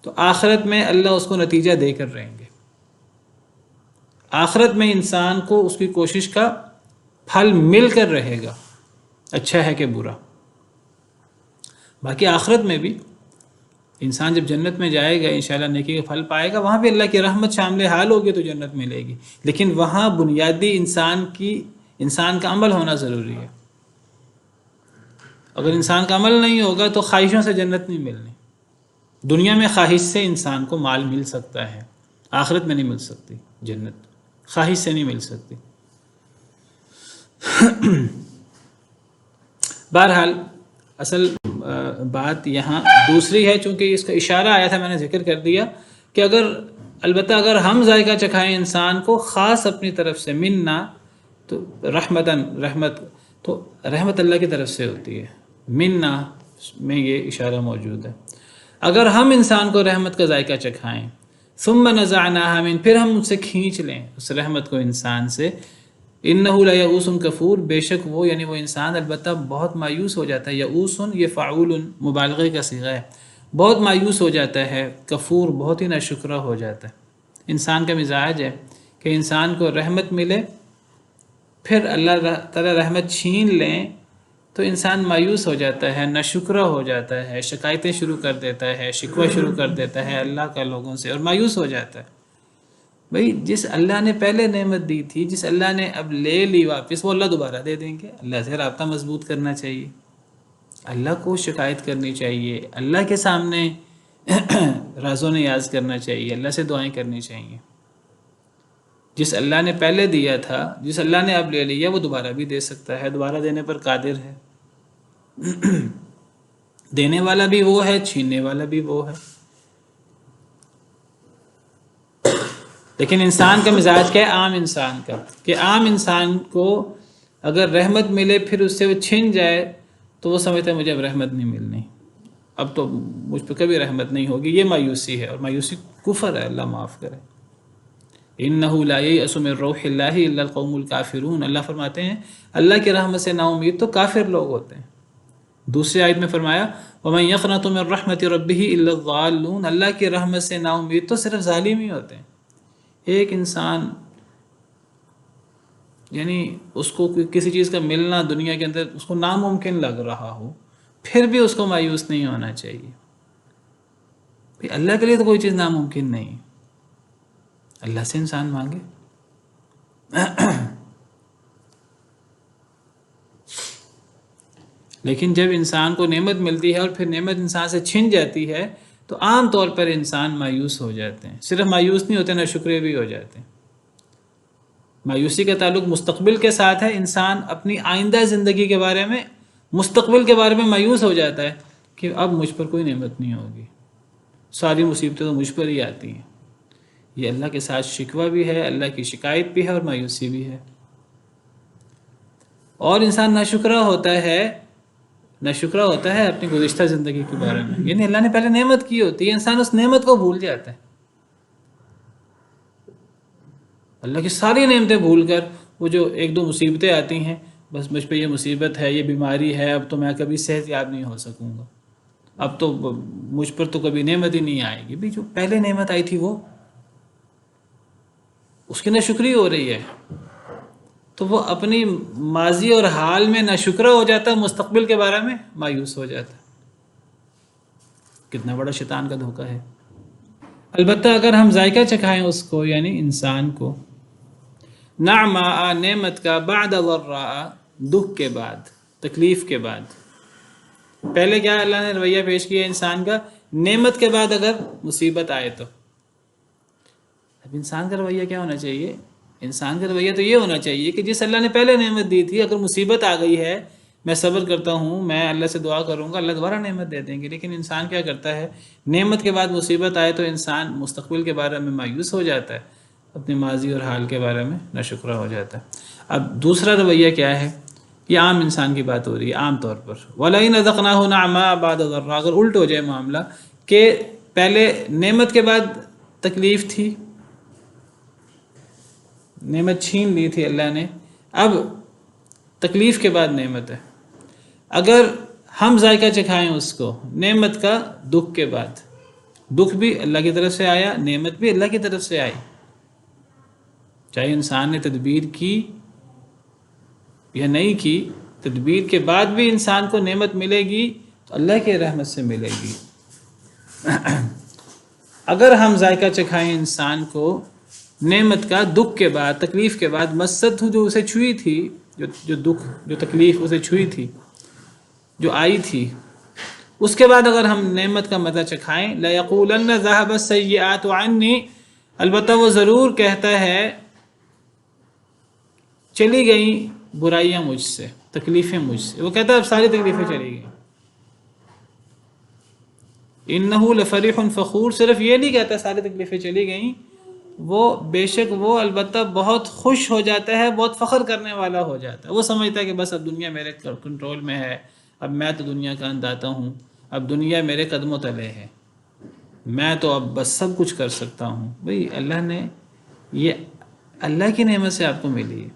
تو آخرت میں اللہ اس کو نتیجہ دے کر رہیں گے، آخرت میں انسان کو اس کی کوشش کا پھل مل کر رہے گا، اچھا ہے کہ برا۔ باقی آخرت میں بھی انسان جب جنت میں جائے گا انشاءاللہ نیکی کا پھل پائے گا، وہاں بھی اللہ کی رحمت شامل حال ہوگی تو جنت ملے گی، لیکن وہاں بنیادی انسان کا عمل ہونا ضروری ہے۔ اگر انسان کا عمل نہیں ہوگا تو خواہشوں سے جنت نہیں ملنی۔ دنیا میں خواہش سے انسان کو مال مل سکتا ہے، آخرت میں نہیں مل سکتی جنت، خواہش سے نہیں مل سکتی۔ بہرحال اصل بات یہاں دوسری ہے، چونکہ اس کا اشارہ آیا تھا، میں نے ذکر کر دیا کہ البتہ اگر ہم ذائقہ چکھائیں انسان کو خاص اپنی طرف سے، منا تو رحمت اللہ کی طرف سے ہوتی ہے، منا میں یہ اشارہ موجود ہے۔ اگر ہم انسان کو رحمت کا ذائقہ چکھائیں، ثم نزعناها من، پھر ہم ان سے کھینچ لیں اس رحمت کو انسان سے، انہ لیئوس کفور، بے شک وہ یعنی وہ انسان البتہ بہت مایوس ہو جاتا ہے۔ یئوس یہ فعول مبالغے کا صیغہ ہے، بہت مایوس ہو جاتا ہے، کفور بہت ہی ناشکرہ ہو جاتا ہے۔ انسان کا مزاج ہے کہ انسان کو رحمت ملے، پھر اللہ تعالی رحمت چھین لیں تو انسان مایوس ہو جاتا ہے، ناشکرہ ہو جاتا ہے، شکایتیں شروع کر دیتا ہے، شکوہ شروع کر دیتا ہے اللہ کا لوگوں سے، اور مایوس ہو جاتا ہے۔ بھئی جس اللہ نے پہلے نعمت دی تھی، جس اللہ نے اب لے لی واپس، وہ اللہ دوبارہ دے دیں گے۔ اللہ سے رابطہ مضبوط کرنا چاہیے، اللہ کو شکایت کرنی چاہیے، اللہ کے سامنے راز و نیاز کرنا چاہیے، اللہ سے دعائیں کرنی چاہیے۔ جس اللہ نے پہلے دیا تھا، جس اللہ نے اب لے لیا، وہ دوبارہ بھی دے سکتا ہے، دوبارہ دینے پر قادر ہے۔ دینے والا بھی وہ ہے، چھیننے والا بھی وہ ہے۔ لیکن انسان کا مزاج کیا ہے؟ عام انسان کا، کہ عام انسان کو اگر رحمت ملے پھر اس سے وہ چھن جائے تو وہ سمجھتا ہے مجھے اب رحمت نہیں ملنی، اب تو مجھ پہ کبھی رحمت نہیں ہوگی۔ یہ مایوسی ہے، اور مایوسی کفر ہے، اللہ معاف کرے۔ انہ لا ییأس من روح اللہ الا القوم الکافرون، اللہ فرماتے ہیں اللہ کی رحمت سے نا امید تو کافر لوگ ہوتے ہیں۔ دوسری آیت میں فرمایا ومن یقنط من رحمت ربہ الا الضالون، اللہ کی رحمت سے نا امید تو صرف ظالم ہی ہوتے ہیں۔ ایک انسان یعنی اس کو کسی چیز کا ملنا دنیا کے اندر اس کو ناممکن لگ رہا ہو، پھر بھی اس کو مایوس نہیں ہونا چاہیے۔ اللہ کے لیے تو کوئی چیز ناممکن نہیں، اللہ سے انسان مانگے۔ لیکن جب انسان کو نعمت ملتی ہے اور پھر نعمت انسان سے چھن جاتی ہے تو عام طور پر انسان مایوس ہو جاتے ہیں۔ صرف مایوس نہیں ہوتے، ناشکرے بھی ہو جاتے ہیں۔ مایوسی کا تعلق مستقبل کے ساتھ ہے، انسان اپنی آئندہ زندگی کے بارے میں، مستقبل کے بارے میں مایوس ہو جاتا ہے کہ اب مجھ پر کوئی نعمت نہیں ہوگی، ساری مصیبتیں تو مجھ پر ہی آتی ہیں۔ یہ اللہ کے ساتھ شکوہ بھی ہے، اللہ کی شکایت بھی ہے، اور مایوسی بھی ہے۔ اور انسان ناشکرہ ہوتا ہے اپنی گزشتہ زندگی کے بارے میں، یعنی اللہ نے پہلے نعمت کی ہوتی ہے، انسان اس نعمت کو بھول جاتا ہے، اللہ کی ساری نعمتیں بھول کر وہ جو ایک دو مصیبتیں آتی ہیں، بس مجھ پہ یہ مصیبت ہے، یہ بیماری ہے، اب تو میں کبھی صحت یاب نہیں ہو سکوں گا، اب تو مجھ پر تو کبھی نعمت ہی نہیں آئے گی۔ بھی جو پہلے نعمت آئی تھی وہ اس کی ناشکری ہو رہی ہے، تو وہ اپنی ماضی اور حال میں ناشکرہ ہو جاتا ہے، مستقبل کے بارے میں مایوس ہو جاتا ہے۔ کتنا بڑا شیطان کا دھوکہ ہے۔ البتہ اگر ہم ذائقہ چکھائیں اس کو یعنی انسان کو، نعما نعمت کا، بعد ضراء دکھ کے بعد، تکلیف کے بعد۔ پہلے کیا اللہ نے رویہ پیش کیا انسان کا؟ نعمت کے بعد اگر مصیبت آئے تو اب انسان کا رویہ کیا ہونا چاہیے؟ انسان کا رویہ تو یہ ہونا چاہیے کہ جس اللہ نے پہلے نعمت دی تھی، اگر مصیبت آ گئی ہے میں صبر کرتا ہوں، میں اللہ سے دعا کروں گا، اللہ دوبارہ نعمت دے دیں گے۔ لیکن انسان کیا کرتا ہے؟ نعمت کے بعد مصیبت آئے تو انسان مستقبل کے بارے میں مایوس ہو جاتا ہے، اپنے ماضی اور حال کے بارے میں ناشکرہ ہو جاتا ہے۔ اب دوسرا رویہ کیا ہے؟ یہ عام انسان کی بات ہو رہی ہے، عام طور پر۔ وَلَئِنْ أَذَقْنَاهُ نَعْمَاءَ بَعْدَ ضَرَّاءَ، اگر الٹ ہو جائے معاملہ کہ پہلے نعمت کے بعد تکلیف تھی، نعمت چھین لی تھی اللہ نے، اب تکلیف کے بعد نعمت ہے، اگر ہم ذائقہ چکھائیں اس کو نعمت کا دکھ کے بعد، دکھ بھی اللہ کی طرف سے آیا، نعمت بھی اللہ کی طرف سے آئی، چاہے انسان نے تدبیر کی یا نہیں کی، تدبیر کے بعد بھی انسان کو نعمت ملے گی تو اللہ کے رحمت سے ملے گی۔ اگر ہم ذائقہ چکھائیں انسان کو نعمت کا دکھ کے بعد، تکلیف کے بعد، مست جو اسے چھوئی تھی، جو دکھ جو تکلیف اسے چھوئی تھی، جو آئی تھی، اس کے بعد اگر ہم نعمت کا مزہ چکھائیں، لَيَقُولَنَّ ذَهَبَ السَّيِّئَاتُ عَنِّي، البتہ وہ ضرور کہتا ہے چلی گئیں برائیاں مجھ سے، تکلیفیں مجھ سے، وہ کہتا ہے اب ساری تکلیفیں چلی گئیں۔ اِنَّهُ لَفَرِحٌ فَخُورٌ، صرف یہ نہیں کہتا ساری تکلیفیں چلی گئیں، وہ بے شک وہ البتہ بہت خوش ہو جاتا ہے، بہت فخر کرنے والا ہو جاتا ہے۔ وہ سمجھتا ہے کہ بس اب دنیا میرے کنٹرول میں ہے، اب میں تو دنیا کا انداتا ہوں، اب دنیا میرے قدموں تلے ہے، میں تو اب بس سب کچھ کر سکتا ہوں۔ بھئی اللہ نے، یہ اللہ کی نعمت سے آپ کو ملی ہے،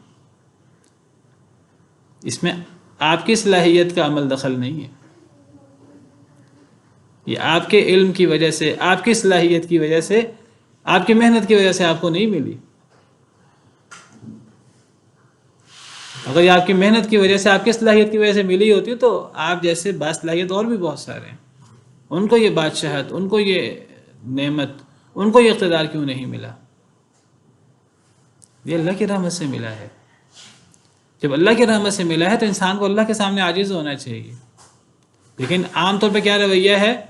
اس میں آپ کی صلاحیت کا عمل دخل نہیں ہے، یہ آپ کے علم کی وجہ سے، آپ کی صلاحیت کی وجہ سے، آپ کی محنت کی وجہ سے آپ کو نہیں ملی۔ اگر یہ آپ کی محنت کی وجہ سے، آپ کی صلاحیت کی وجہ سے ملی ہوتی تو آپ جیسے باصلاحیت اور بھی بہت سارے ہیں، ان کو یہ بادشاہت، ان کو یہ نعمت، ان کو یہ اقتدار کیوں نہیں ملا؟ یہ اللہ کی رحمت سے ملا ہے۔ جب اللہ کی رحمت سے ملا ہے تو انسان کو اللہ کے سامنے عاجز ہونا چاہیے۔ لیکن عام طور پہ کیا رویہ ہے،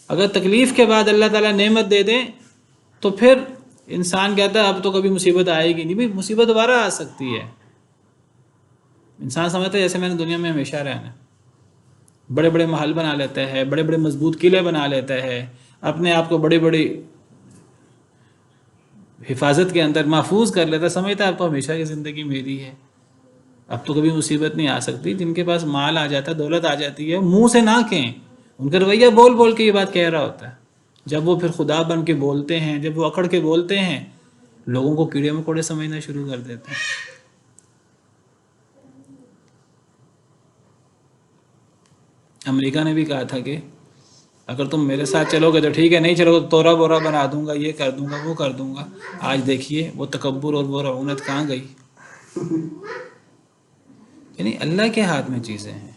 اگر تکلیف کے بعد اللہ تعالیٰ نعمت دے دیں تو پھر انسان کہتا ہے اب تو کبھی مصیبت آئے گی نہیں۔ بھئی مصیبت دوبارہ آ سکتی ہے۔ انسان سمجھتا ہے جیسے میں نے دنیا میں ہمیشہ رہنا، بڑے بڑے محل بنا لیتا ہے، بڑے بڑے مضبوط قلعے بنا لیتا ہے، اپنے آپ کو بڑی بڑی حفاظت کے اندر محفوظ کر لیتا ہے، سمجھتا ہے اب تو ہمیشہ کی زندگی میری ہے، اب تو کبھی مصیبت نہیں آ سکتی۔ جن کے پاس مال آ جاتا ہے، دولت آ جاتی ہے، منہ سے نہ کہیں، ان کا رویہ بول بول کے یہ بات کہہ رہا ہوتا ہے، جب وہ پھر خدا بن کے بولتے ہیں، جب وہ اکڑ کے بولتے ہیں، لوگوں کو کیڑے مکوڑے سمجھنا شروع کر دیتے ہیں۔ امریکہ نے بھی کہا تھا کہ اگر تم میرے ساتھ چلو گے تو ٹھیک ہے، نہیں چلو گے تو تورا بورا بنا دوں گا، یہ کر دوں گا، وہ کر دوں گا۔ آج دیکھیے وہ تکبر اور وہ رعونت کہاں گئی۔ یعنی اللہ کے ہاتھ میں چیزیں ہیں۔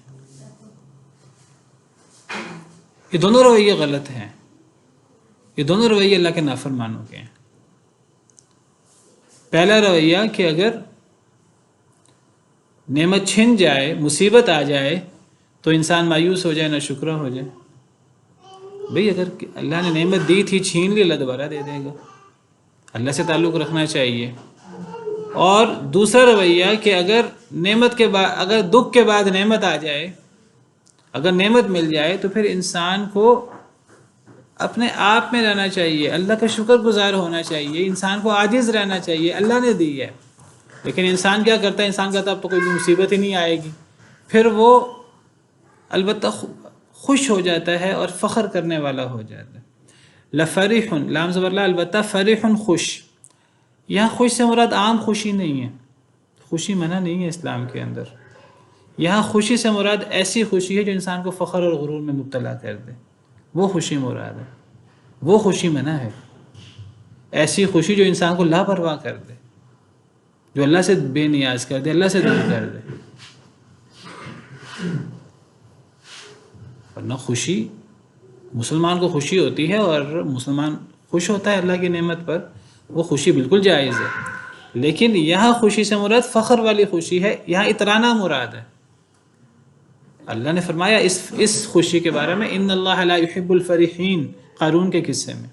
یہ دونوں رویے غلط ہیں، یہ دونوں رویے اللہ کے نافرمانوں کے ہیں۔ پہلا رویہ کہ اگر نعمت چھن جائے، مصیبت آ جائے تو انسان مایوس ہو جائے، نہ شکرہ ہو جائے۔ بھئی اگر اللہ نے نعمت دی تھی، چھین لی، اللہ دوبارہ دے دے گا۔ اللہ سے تعلق رکھنا چاہیے۔ اور دوسرا رویہ کہ اگر نعمت کے بعد، اگر دکھ کے بعد نعمت آ جائے، اگر نعمت مل جائے تو پھر انسان کو اپنے آپ میں رہنا چاہیے، اللہ کا شکر گزار ہونا چاہیے، انسان کو عاجز رہنا چاہیے، اللہ نے دی ہے۔ لیکن انسان کیا کرتا ہے، انسان کہتا ہے اب تو کوئی مصیبت ہی نہیں آئے گی، پھر وہ البتہ خوش ہو جاتا ہے اور فخر کرنے والا ہو جاتا ہے۔ لفرح، لام زبر لا، البتہ فرح، خوش۔ یہاں خوش سے مراد عام خوشی نہیں ہے، خوشی منع نہیں ہے اسلام کے اندر۔ یہاں خوشی سے مراد ایسی خوشی ہے جو انسان کو فخر اور غرور میں مبتلا کر دے، وہ خوشی مراد ہے، وہ خوشی منع ہے۔ ایسی خوشی جو انسان کو لاپرواہ کر دے، جو اللہ سے بے نیاز کر دے، اللہ سے دور کر دے۔ ورنہ خوشی، مسلمان کو خوشی ہوتی ہے اور مسلمان خوش ہوتا ہے اللہ کی نعمت پر، وہ خوشی بالکل جائز ہے۔ لیکن یہاں خوشی سے مراد فخر والی خوشی ہے، یہاں اترانا مراد ہے۔ اللہ نے فرمایا اس خوشی کے بارے میں، ان اللہ لا يحب الفرحین، قارون کے قصے میں۔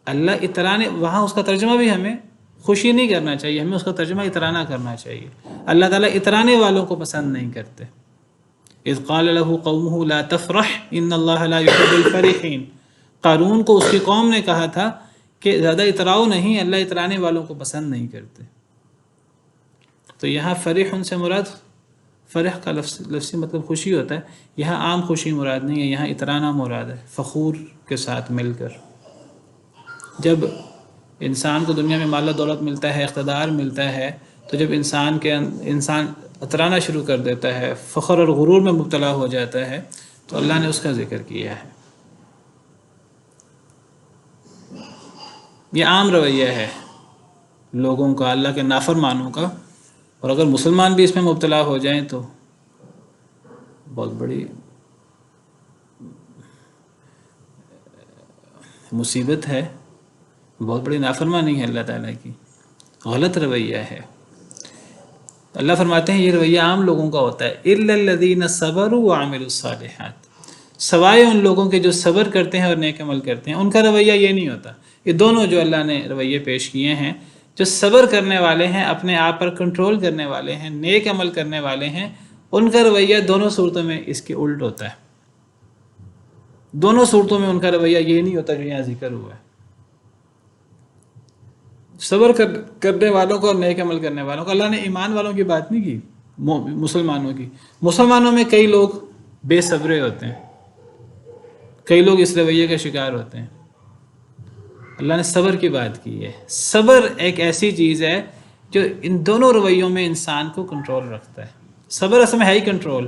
اللہ اترانے، وہاں اس کا ترجمہ بھی ہمیں خوشی نہیں کرنا چاہیے، ہمیں اس کا ترجمہ اترانا کرنا چاہیے۔ اللہ تعالیٰ اترانے والوں کو پسند نہیں کرتے۔ اذ قال له قومه لا تفرح ان اللہ لا يحب الفرحین، قارون کو اس کی قوم نے کہا تھا کہ زیادہ اتراؤ نہیں، اللہ اترانے والوں کو پسند نہیں کرتے۔ تو یہاں فرح سے مراد، فرح کا لفظی مطلب خوشی ہوتا ہے، یہاں عام خوشی مراد نہیں ہے، یہاں اترانا مراد ہے، فخور کے ساتھ مل کر۔ جب انسان کو دنیا میں مال و دولت ملتا ہے، اقتدار ملتا ہے، تو جب انسان اترانا شروع کر دیتا ہے، فخر اور غرور میں مبتلا ہو جاتا ہے، تو اللہ نے اس کا ذکر کیا ہے۔ یہ عام رویہ ہے، لوگوں کا، اللہ کے نافرمانوں کا، اور اگر مسلمان بھی اس میں مبتلا ہو جائیں تو بہت بڑی مصیبت ہے، بہت بڑی نافرمانی ہے اللہ تعالیٰ کی، غلط رویہ ہے۔ اللہ فرماتے ہیں یہ رویہ عام لوگوں کا ہوتا ہے، الا الذین صبروا وعملوا الصالحات، سوائے ان لوگوں کے جو صبر کرتے ہیں اور نیک عمل کرتے ہیں، ان کا رویہ یہ نہیں ہوتا۔ یہ دونوں جو اللہ نے رویے پیش کیے ہیں، جو صبر کرنے والے ہیں، اپنے آپ پر کنٹرول کرنے والے ہیں، نیک عمل کرنے والے ہیں، ان کا رویہ دونوں صورتوں میں اس کے الٹ ہوتا ہے۔ دونوں صورتوں میں ان کا رویہ یہ نہیں ہوتا جو یہاں ذکر ہوا ہے۔ صبر کرنے والوں کو اور نیک عمل کرنے والوں کو، اللہ نے ایمان والوں کی بات نہیں کی، مسلمانوں کی۔ مسلمانوں میں کئی لوگ بے صبرے ہوتے ہیں، کئی لوگ اس رویے کا شکار ہوتے ہیں۔ اللہ نے صبر کی بات کی ہے۔ صبر ایک ایسی چیز ہے جو ان دونوں رویوں میں انسان کو کنٹرول رکھتا ہے۔ صبر اصل میں ہے ہی کنٹرول۔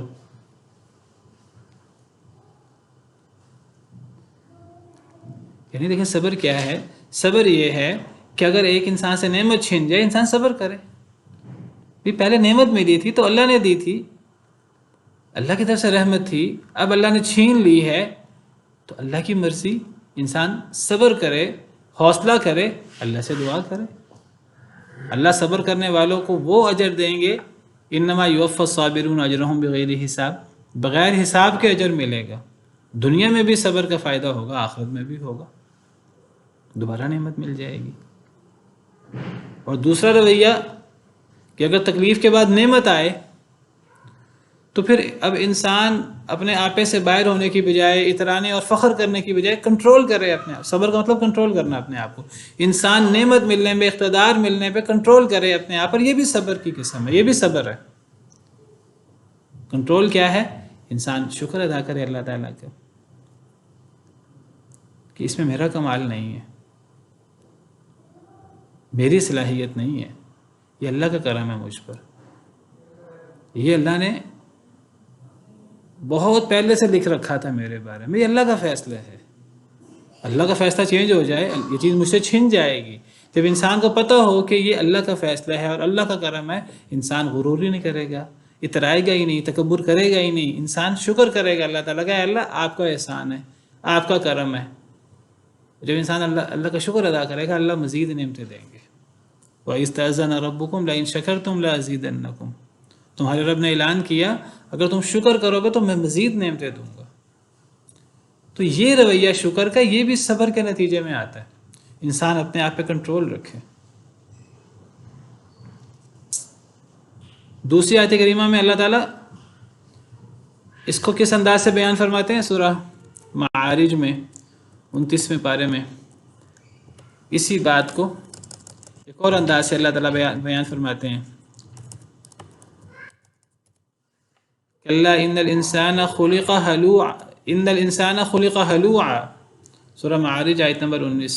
یعنی دیکھیں صبر کیا ہے؟ صبر یہ ہے کہ اگر ایک انسان سے نعمت چھن جائے، انسان صبر کرے۔ بھی پہلے نعمت ملی تھی تو اللہ نے دی تھی، اللہ کی طرف سے رحمت تھی، اب اللہ نے چھین لی ہے تو اللہ کی مرضی، انسان صبر کرے، حوصلہ کرے، اللہ سے دعا کرے۔ اللہ صبر کرنے والوں کو وہ اجر دیں گے، انما یوفی الصابرون اجرہم بغیر حساب، بغیر حساب کے اجر ملے گا۔ دنیا میں بھی صبر کا فائدہ ہوگا، آخرت میں بھی ہوگا، دوبارہ نعمت مل جائے گی۔ اور دوسرا رویہ کہ اگر تکلیف کے بعد نعمت آئے تو پھر اب انسان اپنے آپے سے باہر ہونے کی بجائے، اترانے اور فخر کرنے کی بجائے کنٹرول کرے اپنے آپ۔ صبر کا مطلب کنٹرول کرنا اپنے آپ کو۔ انسان نعمت ملنے میں، اقتدار ملنے پہ کنٹرول کرے اپنے آپ پر، یہ بھی صبر کی قسم ہے، یہ بھی صبر ہے۔ کنٹرول کیا ہے؟ انسان شکر ادا کرے اللہ تعالیٰ کا کہ اس میں میرا کمال نہیں ہے، میری صلاحیت نہیں ہے، یہ اللہ کا کرم ہے مجھ پر، یہ اللہ نے بہت پہلے سے لکھ رکھا تھا میرے بارے میں، یہ اللہ کا فیصلہ ہے۔ اللہ کا فیصلہ چینج ہو جائے، یہ چیز مجھ سے چھن جائے گی۔ جب انسان کو پتہ ہو کہ یہ اللہ کا فیصلہ ہے اور اللہ کا کرم ہے، انسان غرور ہی نہیں کرے گا، اترائے گا ہی نہیں، تکبر کرے گا ہی نہیں، انسان شکر کرے گا اللہ تعالیٰ کا، اللہ آپ کا احسان ہے، آپ کا کرم ہے۔ جب انسان اللہ کا شکر ادا کرے گا، اللہ مزید نعمتیں دیں گے۔ وَإِسْتَأْذَنَ رَبُّكُمْ لَئِن شَكَرْتُمْ لَأَزِيدَنَّكُمْ، تمہارے رب نے اعلان کیا اگر تم شکر کرو گے تو میں مزید نعمتیں دوں گا۔ تو یہ رویہ شکر کا، یہ بھی صبر کے نتیجے میں آتا ہے، انسان اپنے آپ پہ کنٹرول رکھے۔ دوسری آیت کریمہ میں اللہ تعالیٰ اس کو کس انداز سے بیان فرماتے ہیں؟ سورہ معارج میں 29ویں پارے میں اسی بات کو ایک اور انداز سے اللہ تعالیٰ بیان فرماتے ہیں، کَلَّا إِنَّ الْإِنسَانَ خُلِقَ هَلُوعًا، سورہ معارج آیت نمبر 19۔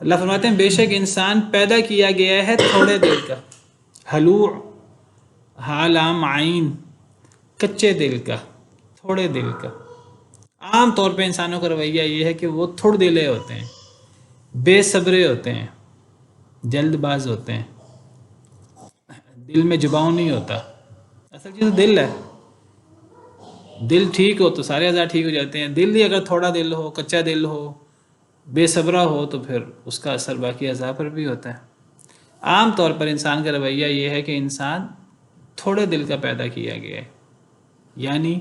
اللہ فرماتے ہیں بے شک انسان پیدا کیا گیا ہے تھوڑے دل کا، ہلوع، ہا لام عین، کچے دل کا، تھوڑے دل کا۔ عام طور پہ انسانوں کا رویہ یہ ہے کہ وہ تھوڑ دلے ہوتے ہیں، بے صبرے ہوتے ہیں، جلد باز ہوتے ہیں، دل میں جباؤ نہیں ہوتا۔ اصل چیز دل ہے، دل ٹھیک ہو تو سارے اعضاء ٹھیک ہو جاتے ہیں۔ دل ہی اگر تھوڑا دل ہو، کچا دل ہو، بے صبرہ ہو تو پھر اس کا اثر باقی اعضاء پر بھی ہوتا ہے۔ عام طور پر انسان کا رویہ یہ ہے کہ انسان تھوڑے دل کا پیدا کیا گیا ہے، یعنی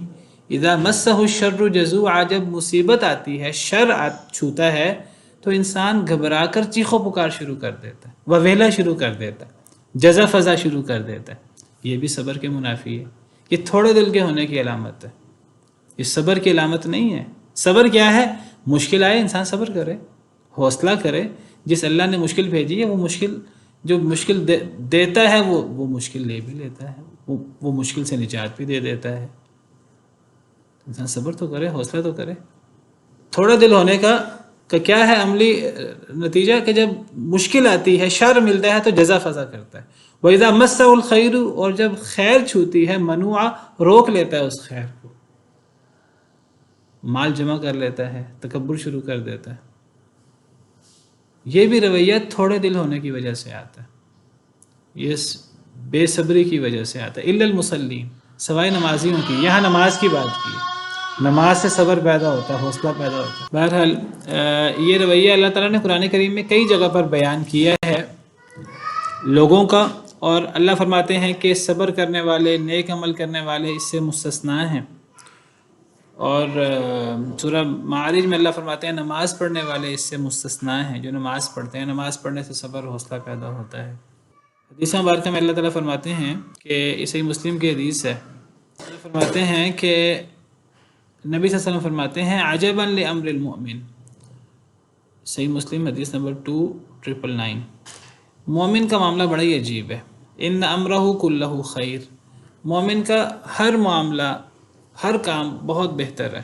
اذا مسہ الشر جزوعا، جب مصیبت آتی ہے، شر چھوتا ہے تو انسان گھبرا کر چیخ و پکار شروع کر دیتا ہے، وویلا شروع کر دیتا ہے، جزا فضا شروع کر دیتا ہے۔ یہ بھی صبر کے منافی ہے، یہ تھوڑے دل کے ہونے کی علامت ہے، یہ صبر کی علامت نہیں ہے۔ صبر کیا ہے؟ مشکل آئے انسان صبر کرے، حوصلہ کرے، جس اللہ نے مشکل بھیجی ہے وہ مشکل، جو مشکل دیتا ہے وہ مشکل لے بھی لیتا ہے، وہ مشکل سے نجات بھی دے دیتا ہے۔ انسان صبر تو کرے، حوصلہ تو کرے۔ تھوڑا دل ہونے کا کیا ہے عملی نتیجہ؟ کہ جب مشکل آتی ہے، شر ملتا ہے تو جزا فضا کرتا ہے۔ وَإِذَا مَسَّهُ الْخَيْرُ، اور جب خیر چھوتی ہے، منوعا، روک لیتا ہے اس خیر کو، مال جمع کر لیتا ہے، تکبر شروع کر دیتا ہے۔ یہ بھی رویہ تھوڑے دل ہونے کی وجہ سے آتا ہے۔ یہ بے صبری کی وجہ سے آتا ہے. الا المصلین، سوائے نمازیوں کی. یہاں نماز کی بات کی، نماز سے صبر پیدا ہوتا ہے، حوصلہ پیدا ہوتا ہے. بہرحال یہ رویہ اللہ تعالیٰ نے قرآن کریم میں کئی جگہ پر بیان کیا ہے لوگوں کا، اور اللہ فرماتے ہیں کہ صبر کرنے والے، نیک عمل کرنے والے اس سے مستثنا ہیں. اور سورہ معارج میں اللہ فرماتے ہیں نماز پڑھنے والے اس سے مستثنا ہیں، جو نماز پڑھتے ہیں. نماز پڑھنے سے صبر و حوصلہ پیدا ہوتا ہے. حدیث مبارکہ میں اللہ تعالیٰ فرماتے ہیں کہ صحیح مسلم کی حدیث ہے، اللہ فرماتے ہیں کہ نبی صلی اللہ علیہ وسلم فرماتے ہیں عجبا لامر المؤمن، صحیح مسلم حدیث نمبر 2999. مومن کا معاملہ بڑا ہی عجیب ہے. ان امرہ کلہ خیر، مومن کا ہر معاملہ، ہر کام بہت بہتر ہے.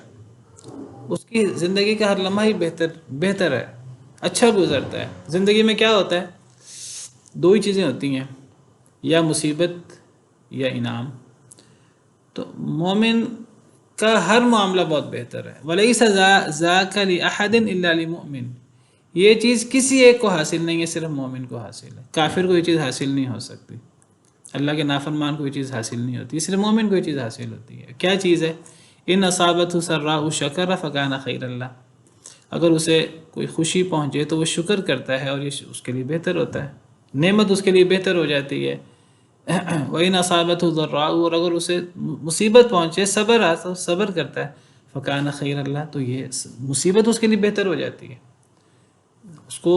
اس کی زندگی کا ہر لمحہ ہی بہتر ہے، اچھا گزرتا ہے. زندگی میں کیا ہوتا ہے؟ دو ہی چیزیں ہوتی ہیں، یا مصیبت یا انعام. تو مومن کا ہر معاملہ بہت بہتر ہے. وَلَيْسَ ذَاكَ لِأَحَدٍ إِلَّا لِمُؤْمِنٍ، یہ چیز کسی ایک کو حاصل نہیں ہے، صرف مومن کو حاصل ہے. کافر کو یہ چیز حاصل نہیں ہو سکتی، اللہ کے نافرمان کو یہ چیز حاصل نہیں ہوتی، صرف مومن کو یہ چیز حاصل ہوتی ہے. کیا چیز ہے؟ ان اصابتہ سراء شکر فکان خیر اللہ، اگر اسے کوئی خوشی پہنچے تو وہ شکر کرتا ہے اور یہ اس کے لیے بہتر ہوتا ہے، نعمت اس کے لیے بہتر ہو جاتی ہے. وَإِنْ أَصَابَتْهُ ضَرَّاءُ، اور اگر اسے مصیبت پہنچے، صبر کرتا ہے، فکان خیر اللہ، تو یہ مصیبت اس کے لیے بہتر ہو جاتی ہے. اس کو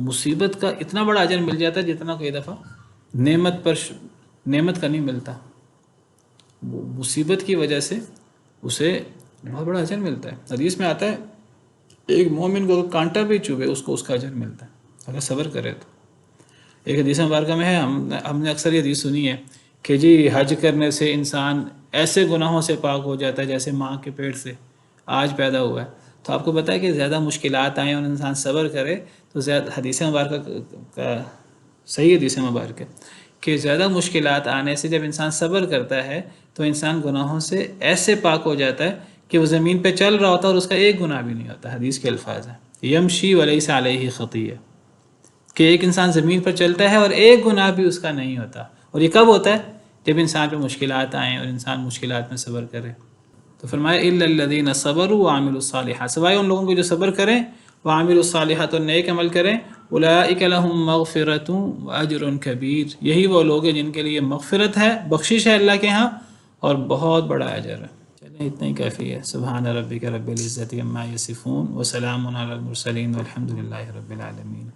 مصیبت کا اتنا بڑا اجر مل جاتا ہے جتنا کوئی دفعہ نعمت کا نہیں ملتا. مصیبت کی وجہ سے اسے بہت بڑا اجر ملتا ہے. حدیث میں آتا ہے ایک مومن کو کانٹا بھی چوبے اس کو اس کا اجر ملتا ہے اگر صبر کرے تو. ایک حدیث مبارکہ میں ہے، ہم نے اکثر یہ حدیث سنی ہے کہ جی حج کرنے سے انسان ایسے گناہوں سے پاک ہو جاتا ہے جیسے ماں کے پیٹ سے آج پیدا ہوا ہے. تو آپ کو پتہ ہے کہ زیادہ مشکلات آئیں اور انسان صبر کرے تو زیادہ حدیث مبارکہ کا صحیح حدیث مبارکہ کہ زیادہ مشکلات آنے سے جب انسان صبر کرتا ہے تو انسان گناہوں سے ایسے پاک ہو جاتا ہے کہ وہ زمین پہ چل رہا ہوتا ہے اور اس کا ایک گناہ بھی نہیں ہوتا. حدیث کے الفاظ ہیں یمشی ولیس علیہ خطیہ، کہ ایک انسان زمین پر چلتا ہے اور ایک گناہ بھی اس کا نہیں ہوتا. اور یہ کب ہوتا ہے؟ جب انسان پہ مشکلات آئیں اور انسان مشکلات میں صبر کرے. تو فرمایا الا الذین صبروا وعملوا الصالحات، سوائے ان لوگوں کو جو صبر کریں، وعملوا الصالحات، اور نیک عمل کریں، اولئک لهم مغفرۃ واجر کبیر، یہی وہ لوگ ہیں جن کے لیے مغفرت ہے، بخشش ہے اللہ کے ہاں، اور بہت بڑا اجر ہے. چلیں اتنا ہی کافی ہے. سبحان ربک رب العزۃ عما یصفون وسلام علی المرسلین والحمد للہ رب العالمین.